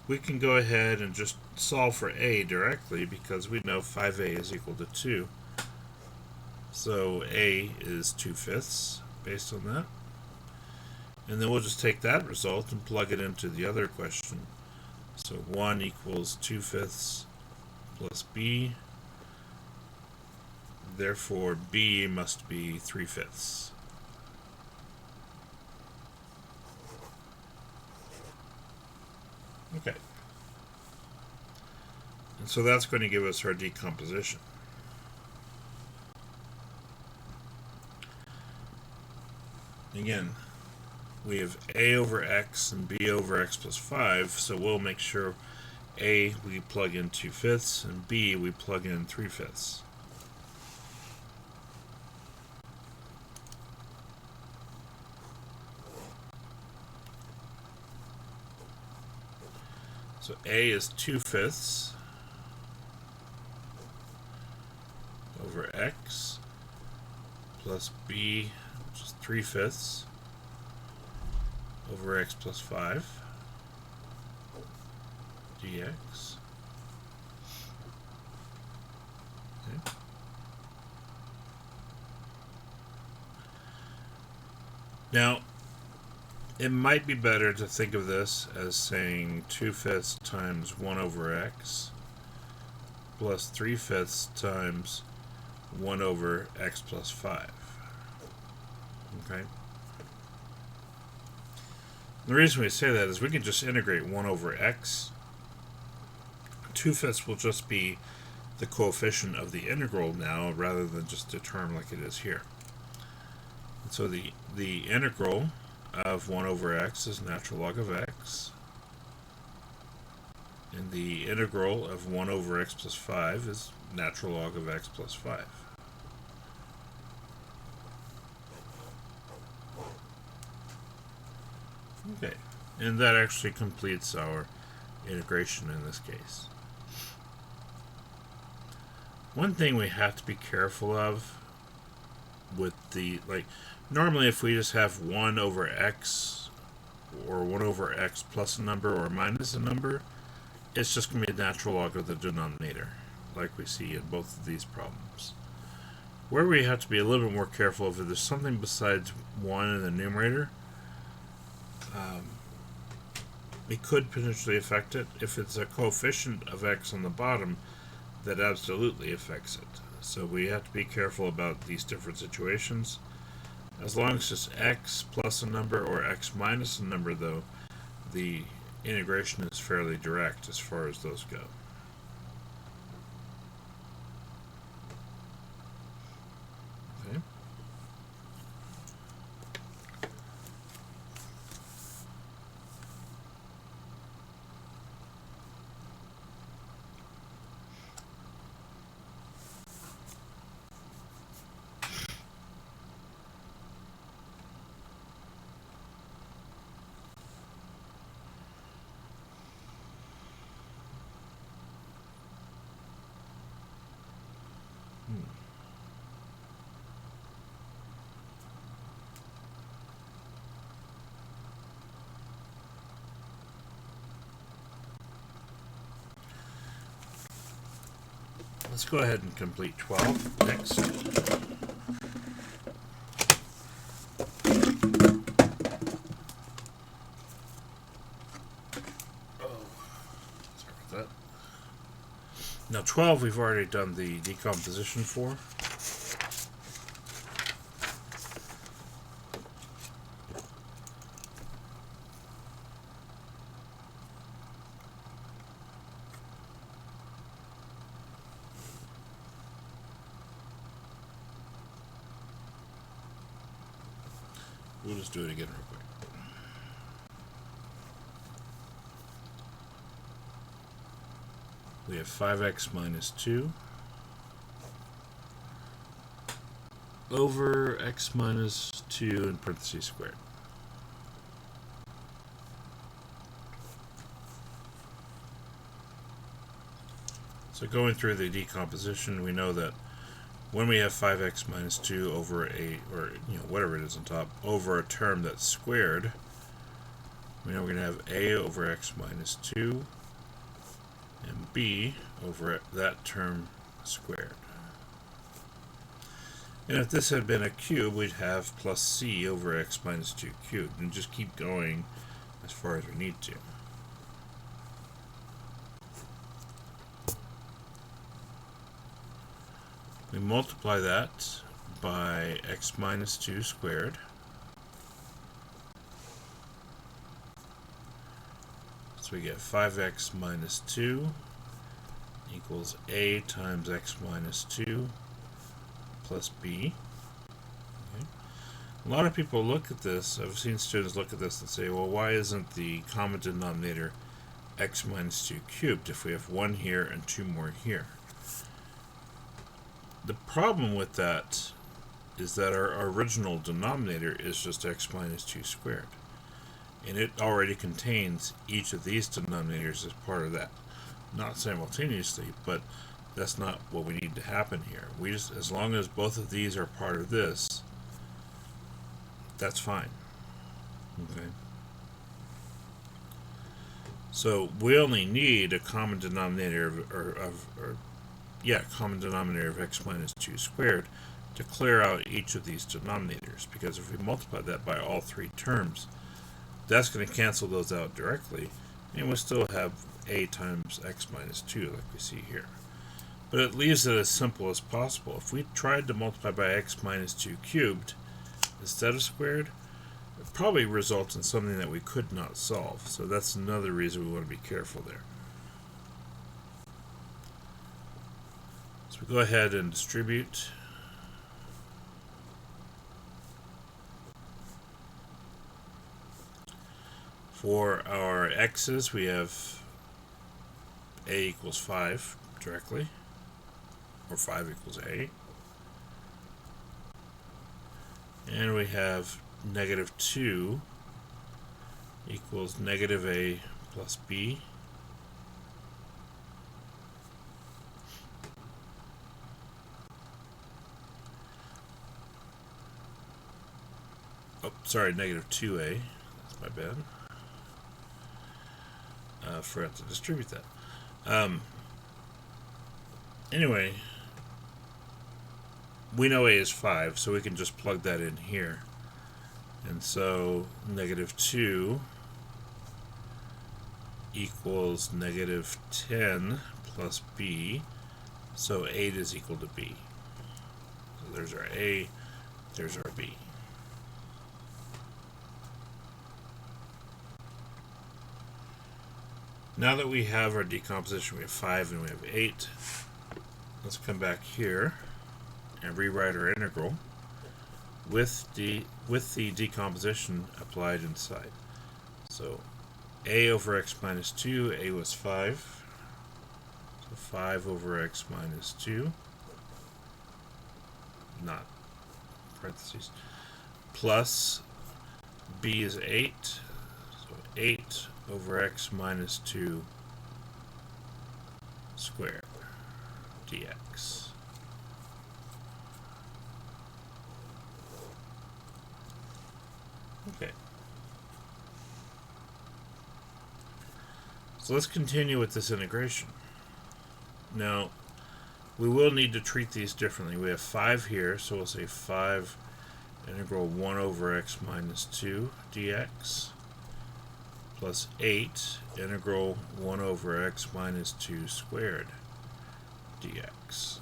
we can go ahead and just solve for a directly because we know 5a is equal to 2. So a is 2/5 based on that. And then we'll just take that result and plug it into the other question. So 1 equals 2/5 plus b. Therefore, b must be 3/5. Okay. And so that's going to give us our decomposition. Again, we have a over x and b over x plus 5, so we'll make sure a we plug in 2/5 and b we plug in 3/5. So a is 2/5 over x plus b, which is 3/5 over x plus 5 dx. Okay. Now, it might be better to think of this as saying 2/5 times 1 over x plus 3/5 times 1 over x plus 5. Okay? The reason we say that is we can just integrate 1 over x. 2/5 will just be the coefficient of the integral now rather than just a term like it is here. And so the integral of 1 over x is natural log of x, and the integral of 1 over x plus 5 is natural log of x plus 5. Okay, and that actually completes our integration in this case. One thing we have to be careful of with normally if we just have 1 over x or 1 over x plus a number or minus a number, it's just going to be a natural log of the denominator, like we see in both of these problems. Where we have to be a little bit more careful if there's something besides 1 in the numerator, it could potentially affect it. If it's a coefficient of x on the bottom, that absolutely affects it. So we have to be careful about these different situations. As long as it's x plus a number or x minus a number, though, the integration is fairly direct as far as those go. Okay. Let's go ahead and complete 12 next. Now 12 we've already done the decomposition for. We'll just do it again real quick. We have 5x minus 2 over x minus 2 in parentheses squared. So going through the decomposition, we know that when we have 5x minus 2 over a, or whatever it is on top, over a term that's squared, we know we're going to have a over x minus 2 and b over that term squared. And if this had been a cube, we'd have plus c over x minus 2 cubed, and just keep going as far as we need to. We multiply that by x minus 2 squared. So we get 5x minus 2 equals a times x minus 2 plus b. Okay. A lot of people look at this, I've seen students look at this and say, well, why isn't the common denominator x minus 2 cubed if we have 1 here and 2 more here? The problem with that is that our original denominator is just x minus 2 squared. And it already contains each of these denominators as part of that. Not simultaneously, but that's not what we need to happen here. We just, as long as both of these are part of this, that's fine. Okay. So we only need a common denominator common denominator of x minus 2 squared to clear out each of these denominators, because if we multiply that by all three terms, that's going to cancel those out directly, and we'll still have a times x minus 2 like we see here. But it leaves it as simple as possible. If we tried to multiply by x minus 2 cubed instead of squared, it probably results in something that we could not solve. So that's another reason we want to be careful there. So we go ahead and distribute. For our x's, we have a equals 5 directly, or 5 equals a. And we have negative 2 equals negative a plus b. Oh, sorry, negative 2a. That's my bad. Forgot to distribute that. Anyway, we know a is 5, so we can just plug that in here. And so negative 2 equals negative 10 plus b, so 8 is equal to b. So there's our a, there's our b. Now that we have our decomposition, we have 5 and we have 8, let's come back here and rewrite our integral with the decomposition applied inside. So a over x minus 2, a was 5, so 5 over x minus 2, not parentheses, plus b is 8, so 8 over x minus 2 squared dx. Okay. So let's continue with this integration. Now, we will need to treat these differently. We have 5 here, so we'll say 5 integral 1 over x minus 2 dx plus 8 integral 1 over x minus 2 squared dx.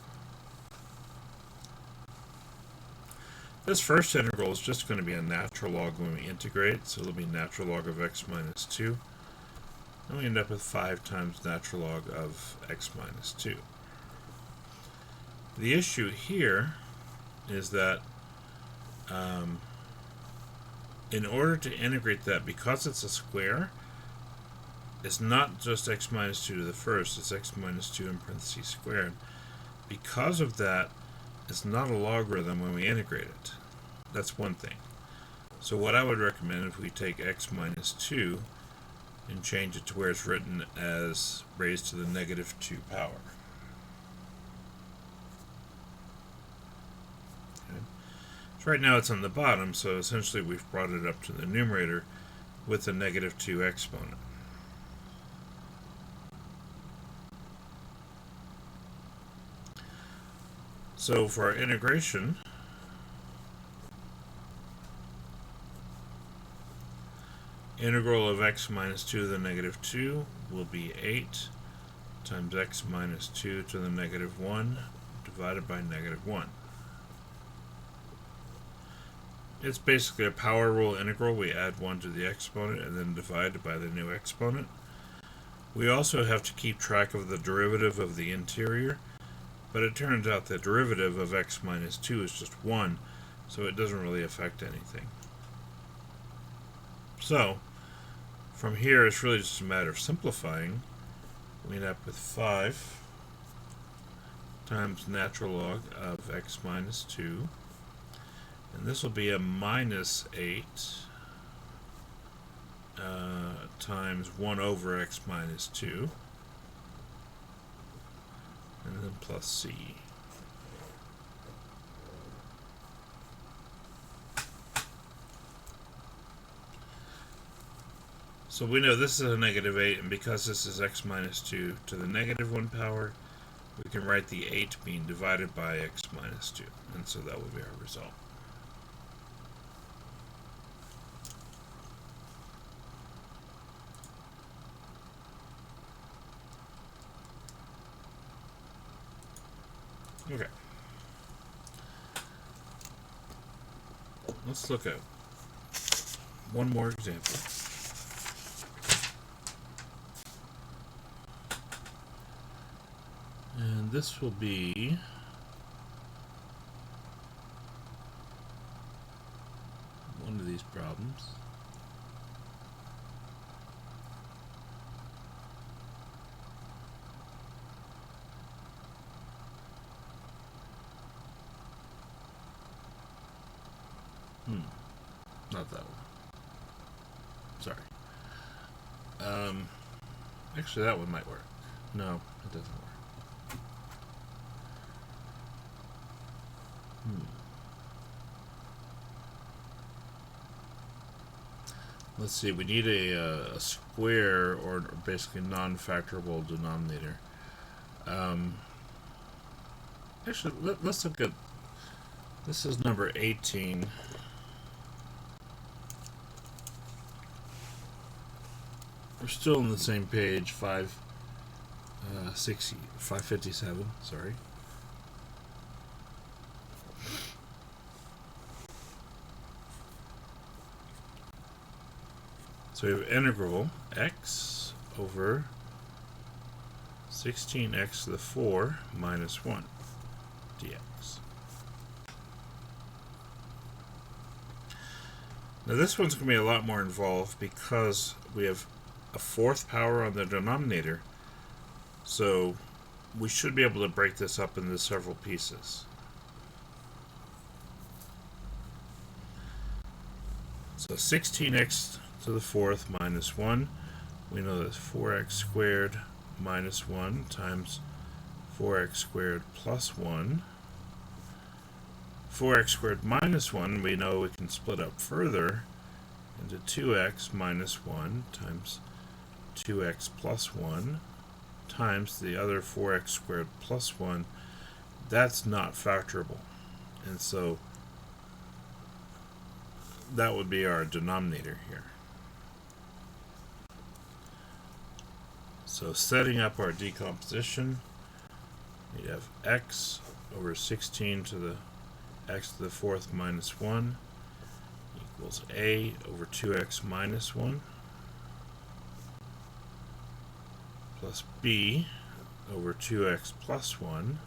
This first integral is just going to be a natural log when we integrate, so it'll be natural log of x minus 2. And we end up with 5 times natural log of x minus 2. The issue here is that in order to integrate that, because it's a square, it's not just x minus 2 to the first, it's x minus 2 in parentheses squared. Because of that, it's not a logarithm when we integrate it. That's one thing. So what I would recommend, if we take x minus 2 and change it to where it's written as raised to the negative 2 power. Okay. So right now it's on the bottom, so essentially we've brought it up to the numerator with a negative 2 exponent. So for our integration, integral of x minus 2 to the negative 2 will be 8 times x minus 2 to the negative 1 divided by negative 1. It's basically a power rule integral. We add 1 to the exponent and then divide it by the new exponent. We also have to keep track of the derivative of the interior, but it turns out the derivative of x minus 2 is just 1, so it doesn't really affect anything. So, from here, it's really just a matter of simplifying. We end up with 5 times natural log of x minus 2, and this will be a minus 8 times 1 over x minus 2, and then plus c. So we know this is a negative 8, and because this is x minus 2 to the negative 1 power, we can write the 8 being divided by x minus 2, and so that would be our result. Okay. Let's look at one more example. And this will be one of these problems. Not that one. Sorry. Actually, that one might work. No, it doesn't work. Let's see, we need a square, or basically non-factorable denominator. Actually, let's look at This is number 18. We're still on the same page, 557, sorry. So we have integral x over 16x to the 4 minus 1 dx. Now this one's going to be a lot more involved because we have a fourth power on the denominator, so we should be able to break this up into several pieces. So 16x to the fourth minus 1, we know that's 4x squared minus 1 times 4x squared plus 1. 4x squared minus 1, we know we can split up further into 2x minus 1 times 2x plus 1 times the other 4x squared plus 1. That's not factorable, and so that would be our denominator here. So setting up our decomposition, we have x over 16 to the x to the fourth minus 1 equals a over 2x minus 1 plus b over 2x plus 1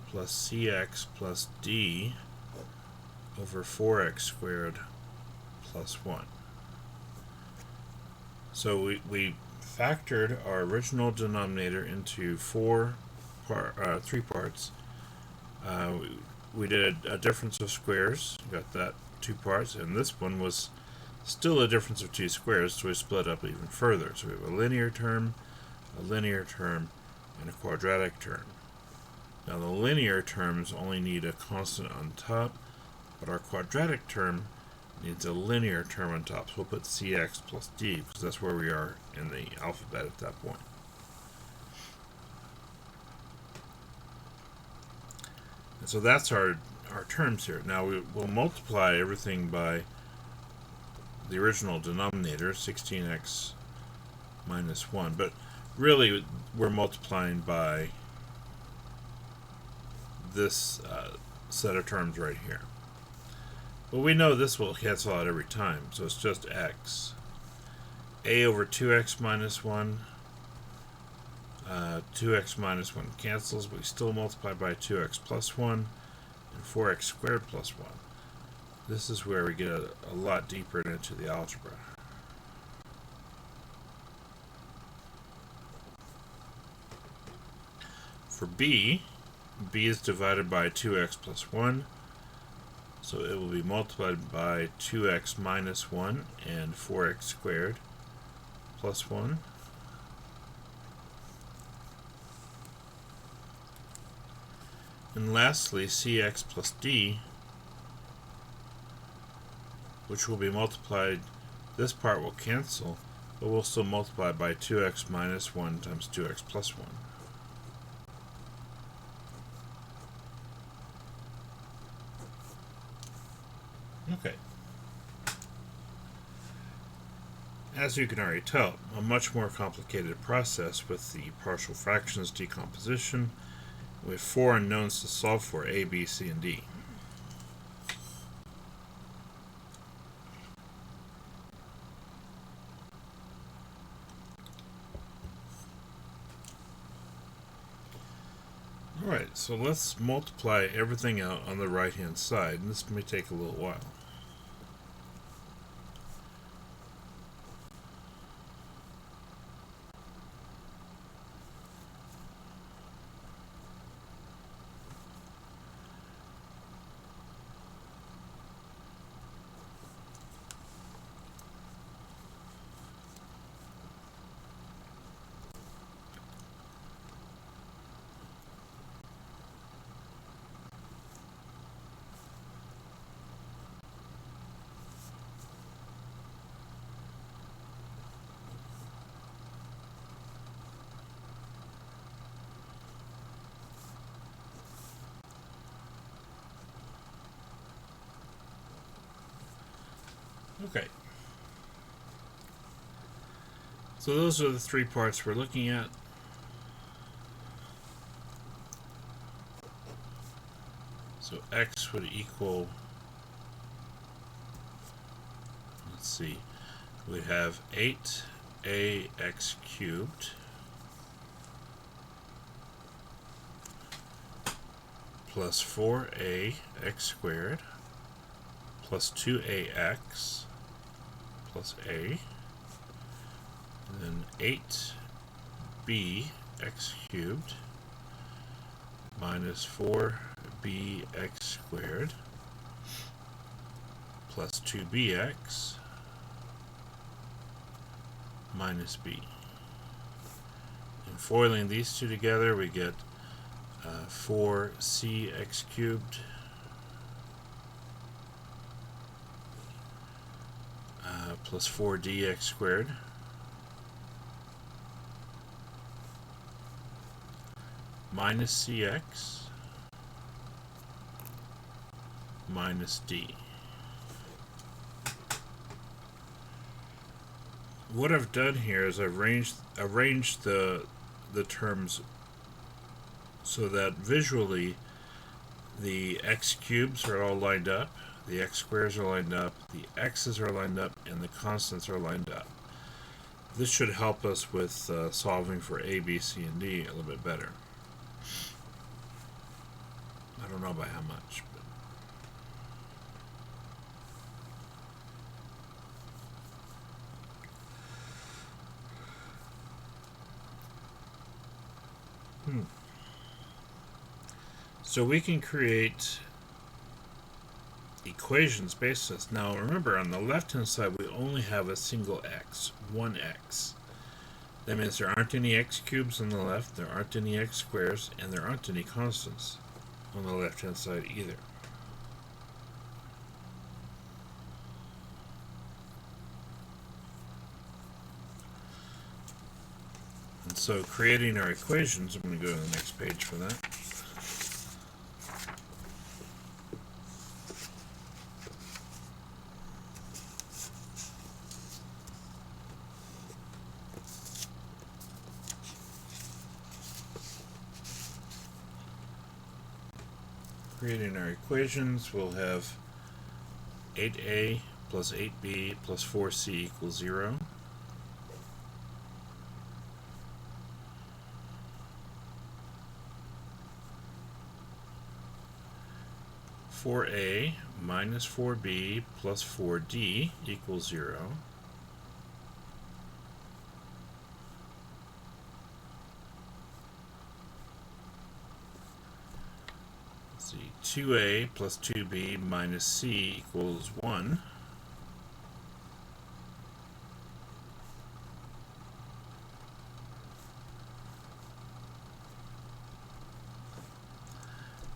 plus cx plus d over 4x squared plus 1. So we factored our original denominator into three parts. We did a difference of squares, got that 2 parts, and this one was still a difference of 2 squares, so we split up even further. So we have a linear term, and a quadratic term. Now the linear terms only need a constant on top, but our quadratic term needs a linear term on top, so we'll put cx plus d, because that's where we are in the alphabet at that point. And so that's our terms here. Now we'll multiply everything by the original denominator, 16x minus 1, but really we're multiplying by this set of terms right here. But we know this will cancel out every time, so it's just x. A over 2x minus 1, 2x minus 1 cancels, but we still multiply by 2x plus 1, and 4x squared plus 1. This is where we get a lot deeper into the algebra. For b is divided by 2x plus 1, so it will be multiplied by 2x minus 1 and 4x squared plus 1. And lastly, cx plus d, which will be multiplied, this part will cancel, but we'll still multiply by 2x minus 1 times 2x plus 1. Okay. As you can already tell, a much more complicated process with the partial fractions decomposition, with 4 unknowns to solve for: a, b, c, and d. Alright, so let's multiply everything out on the right hand side, and this may take a little while. Okay. So those are the three parts we're looking at. So x would equal, let's see, we have 8ax cubed plus 4ax squared plus 2ax plus a, and then 8bx cubed minus 4bx squared plus 2bx minus b. And foiling these two together, we get 4cx cubed plus 4dx squared minus cx minus d. What I've done here is I've arranged the terms so that visually the x cubes are all lined up, the x squares are lined up, the x's are lined up, and the constants are lined up. This should help us with solving for a, b, c, and d a little bit better. I don't know by how much, but so we can create equations based on this. Now remember, on the left hand side we only have a single x, one x. That means there aren't any x cubes on the left, there aren't any x squares, and there aren't any constants on the left hand side either. And so creating our equations, I'm going to go to the next page for that. Creating our equations, we'll have 8a plus 8b plus 4c equals 0. For a minus 4b plus 4d equals 0. Let's see, 2a plus 2b minus c equals 1.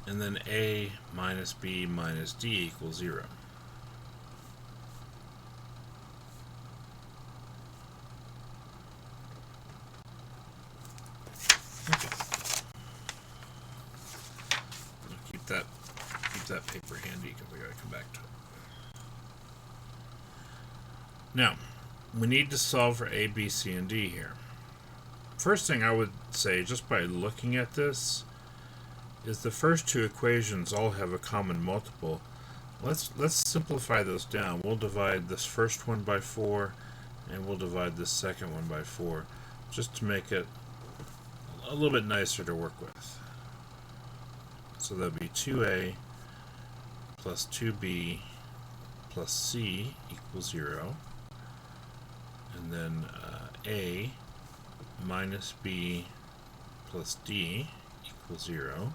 And then a minus b minus d equals 0. Okay. I'll keep that paper handy because we got to come back to it. Now, we need to solve for a, b, c, and d here. First thing I would say, just by looking at this, is the first two equations all have a common multiple. Let's simplify those down. We'll divide this first one by 4, and we'll divide this second one by 4, just to make it a little bit nicer to work with. So that'll be 2a plus 2b plus c equals 0, and then a minus b plus d equals 0.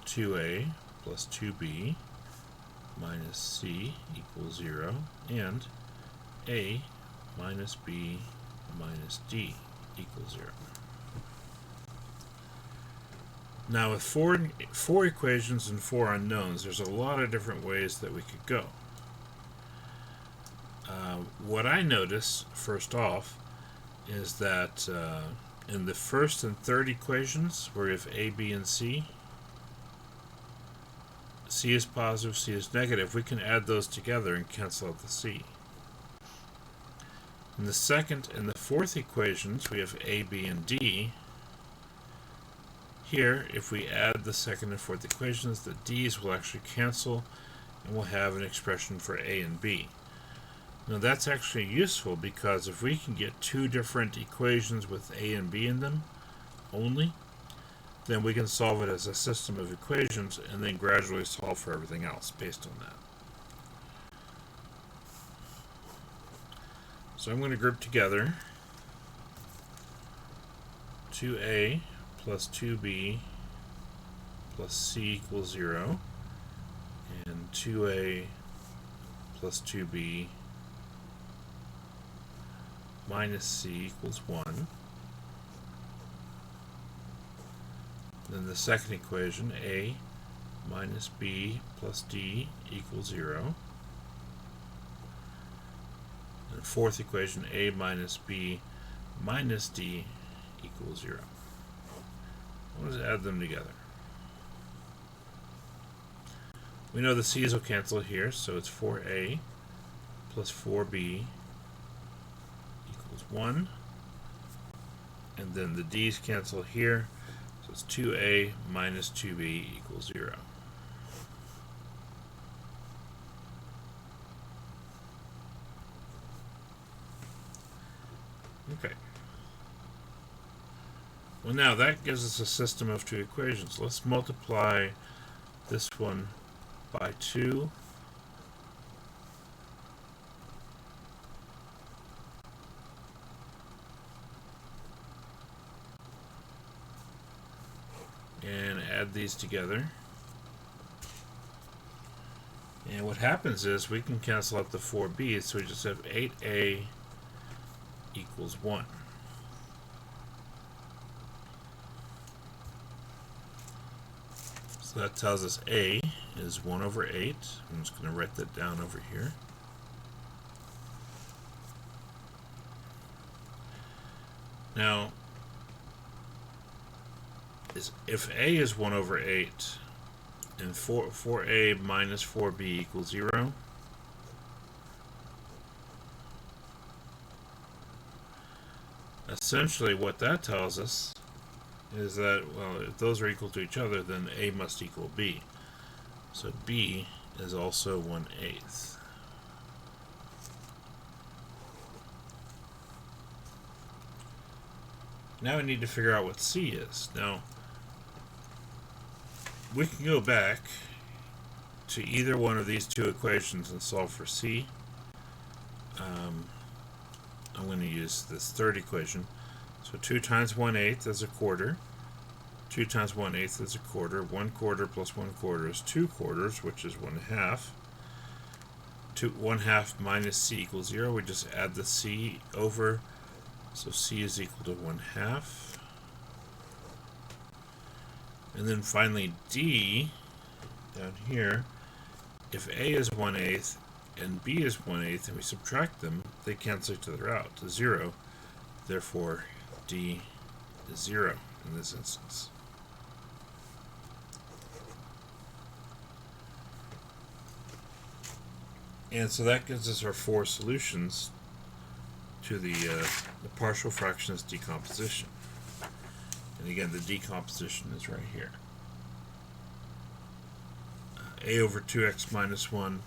2a plus 2b minus c equals 0, and a minus b minus d equals 0. Now with four equations and 4 unknowns, there's a lot of different ways that we could go. What I notice, first off, is that in the first and third equations, where we have a, b, and c, c is positive, c is negative, we can add those together and cancel out the c. In the second and the fourth equations, we have a, b, and d. Here, if we add the second and fourth equations, the d's will actually cancel, and we'll have an expression for a and b. Now that's actually useful because if we can get two different equations with a and b in them only, then we can solve it as a system of equations and then gradually solve for everything else based on that. So I'm going to group together 2a plus 2b plus c equals 0 and 2a plus 2b minus c equals 1. Then the second equation, a minus b plus d equals 0. And fourth equation, a minus b minus d equals 0. We'll just add them together. We know the c's will cancel here, so it's 4a plus 4b equals 1. And then the d's cancel here, so it's 2a minus 2b equals 0. Okay. Well, now that gives us a system of two equations. Let's multiply this one by 2. And add these together. And what happens is we can cancel out the 4b, so we just have 8a equals 1. So that tells us a is 1 over 8. I'm just going to write that down over here. Now, if a is 1 over 8 and 4a minus 4b equals 0, essentially what that tells us is that, well, if those are equal to each other, then a must equal b. So b is also 1/8. Now we need to figure out what c is. Now, we can go back to either one of these two equations and solve for c. I'm going to use this third equation. So 2 times 1/8 is a quarter. 2 times 1/8 is a quarter. 1 quarter plus 1 quarter is 2 quarters, which is 1/2. 1/2 minus c equals 0. We just add the c over. So c is equal to 1/2. And then finally d, down here, if a is 1/8 and b is 1/8 and we subtract them, they cancel each other out to 0. Therefore, d is 0 in this instance. And so that gives us our 4 solutions to the partial fractions decomposition. And again, the decomposition is right here. A over 2x minus 1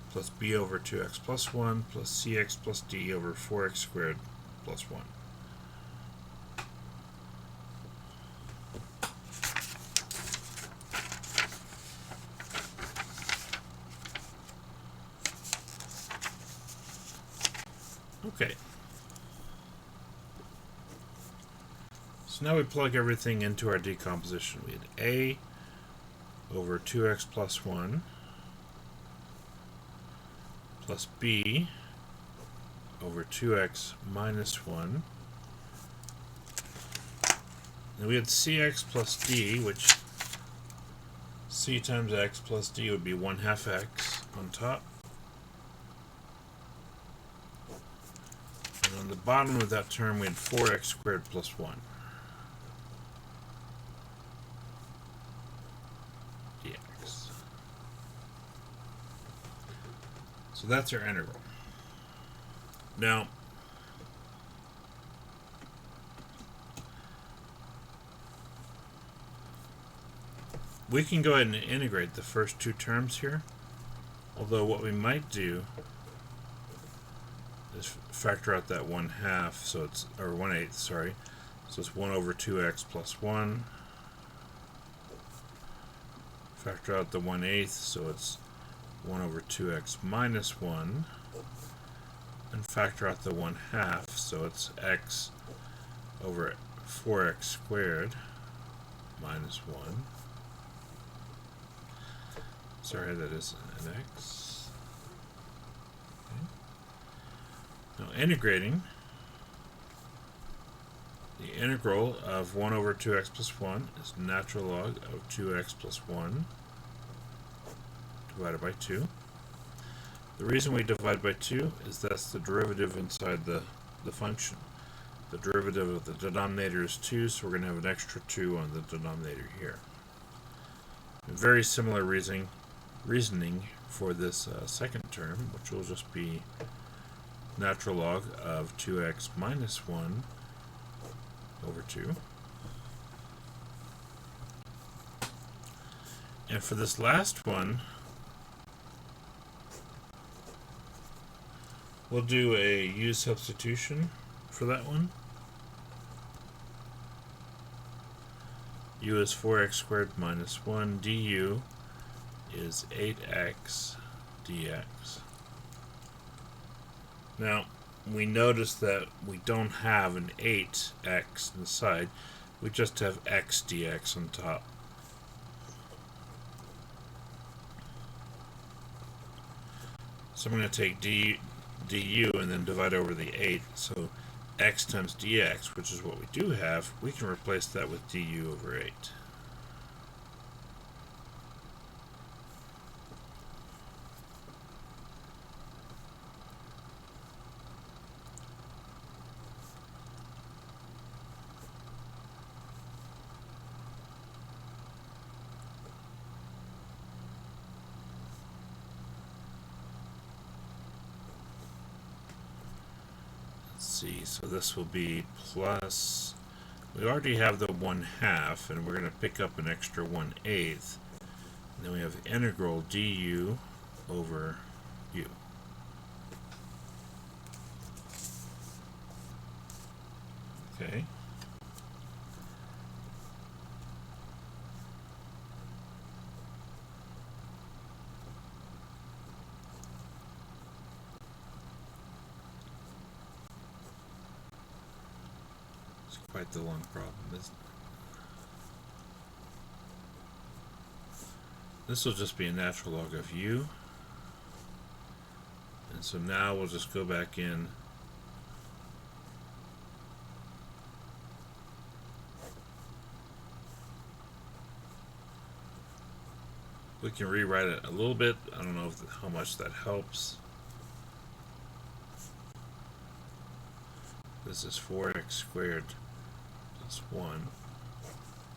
plus b over 2x plus 1 plus cx plus d over 4x squared plus 1. Okay. So now we plug everything into our decomposition. We had a over 2x plus 1 plus b over 2x minus 1. And we had cx plus d, which c times x plus d would be 1/2 x on top. And on the bottom of that term we had 4x squared plus 1. Dx. So that's our integral. Now, we can go ahead and integrate the first two terms here, although what we might do is factor out that 1/2, so it's, or 1/8, sorry, so it's 1 over 2x plus 1. Factor out the 1/8, so it's 1 over 2x minus 1. And factor out the 1/2, so it's x over 4x squared minus 1. Sorry, that is an x. Okay. Now integrating, the integral of 1 over 2x plus 1 is natural log of 2x plus 1 divided by 2. The reason we divide by 2 is that's the derivative inside the function. The derivative of the denominator is 2, so we're going to have an extra 2 on the denominator here. And very similar reasoning for this second term, which will just be natural log of 2x minus 1 over 2. And for this last one, we'll do a u substitution for that one. U is 4x squared minus 1. Du is 8x dx. Now, we notice that we don't have an 8x inside. We just have x dx on top. So I'm going to take du and then divide over the 8. So x times dx, which is what we do have, we can replace that with du over 8. See, so this will be plus, we already have the 1/2, and we're going to pick up an extra 1/8, and then we have integral du over u. Okay. Quite the long problem, isn't it? This will just be a natural log of u. And so now we'll just go back in. We can rewrite it a little bit. I don't know how much that helps. This is 4x squared plus 1,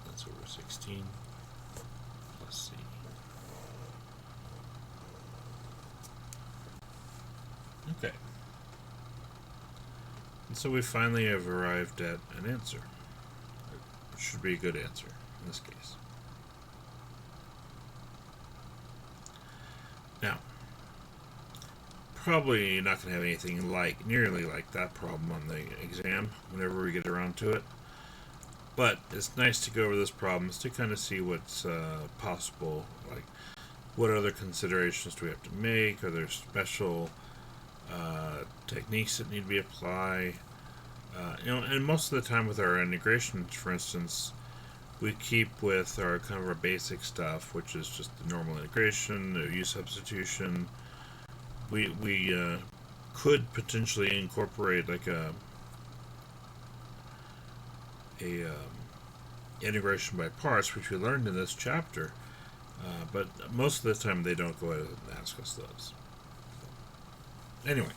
that's over 16, plus c. Okay. And so we finally have arrived at an answer. It should be a good answer in this case. Now, probably not going to have anything nearly like that problem on the exam whenever we get around to it. But it's nice to go over this problem to kind of see what's possible, like what other considerations do we have to make, are there special techniques that need to be applied. And most of the time with our integrations, for instance, we keep with our kind of our basic stuff, which is just the normal integration, the u substitution. We could potentially incorporate like a integration by parts, which we learned in this chapter, but most of the time they don't go ahead and ask us those. Anyway,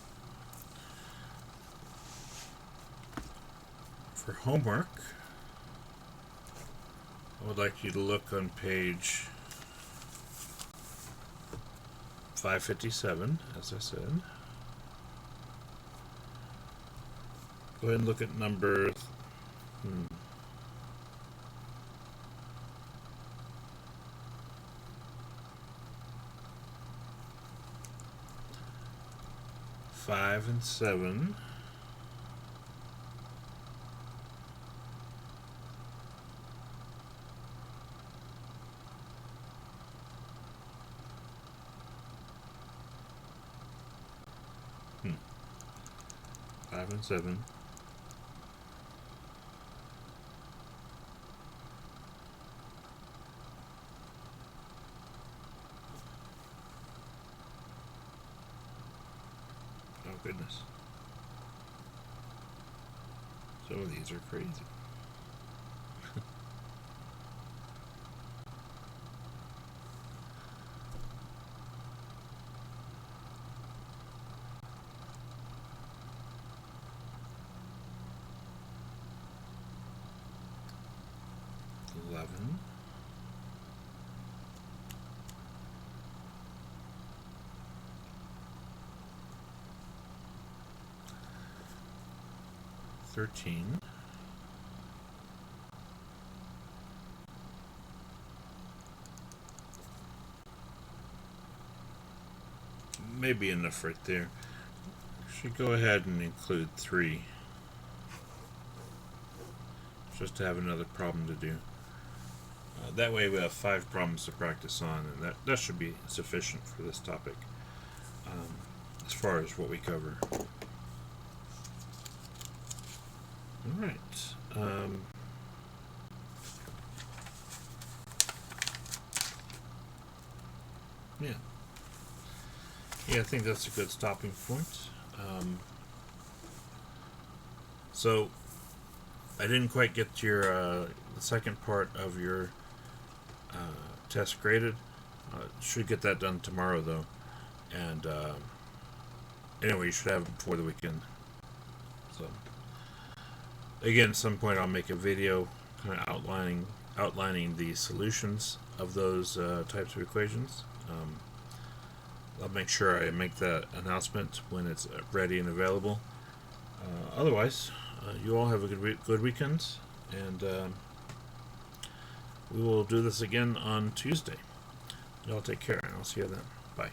for homework, I would like you to look on page 557, as I said. Go ahead and look at number 5 and 7. Five and 7. Oh goodness. Some of these are crazy. $11. $13. Maybe enough right there. Should go ahead and include 3. Just to have another problem to do. That way we have 5 problems to practice on, and that should be sufficient for this topic as far as what we cover. Alright. Yeah, I think that's a good stopping point. So, I didn't quite get your the second part of your test graded. Should get that done tomorrow though, and anyway, you should have it before the weekend. So again, at some point I'll make a video kind of outlining the solutions of those types of equations. I'll make sure I make that announcement when it's ready and available. Otherwise, you all have a good weekend, and we will do this again on Tuesday. Y'all take care, and I'll see you then. Bye.